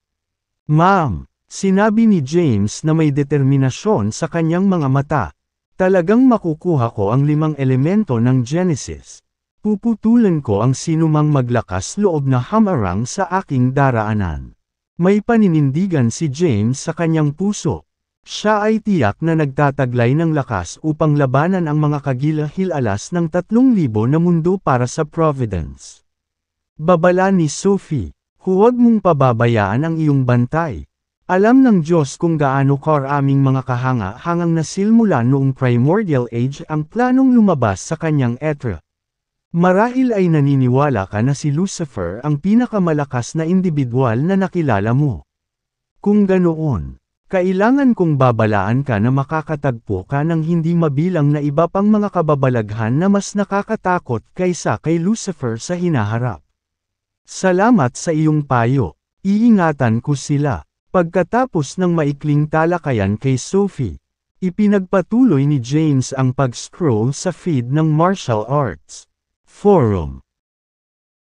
Ma'am, sinabi ni James na may determinasyon sa kanyang mga mata. Talagang makukuha ko ang 5 elemento ng Genesis. Puputulan ko ang sinumang maglakas loob na hamarang sa aking daraanan. May paninindigan si James sa kanyang puso. Siya ay tiyak na nagtataglay ng lakas upang labanan ang mga kagilahilalas ng 3,000 na mundo para sa Providence. Babala ni Sophie, huwag mong pababayaan ang iyong bantay. Alam ng Diyos kung gaano karaming mga kahanga-hangang nasilmula noong Primordial Age ang planong lumabas sa kanyang etra. Marahil ay naniniwala ka na si Lucifer ang pinakamalakas na individual na nakilala mo. Kung ganoon, kailangan kong babalaan ka na makakatagpo ka ng hindi mabilang na iba pang mga kababalaghan na mas nakakatakot kaysa kay Lucifer sa hinaharap. Salamat sa iyong payo. Iingatan ko sila. Pagkatapos ng maikling talakayan kay Sophie, ipinagpatuloy ni James ang pag-scroll sa feed ng martial arts forum.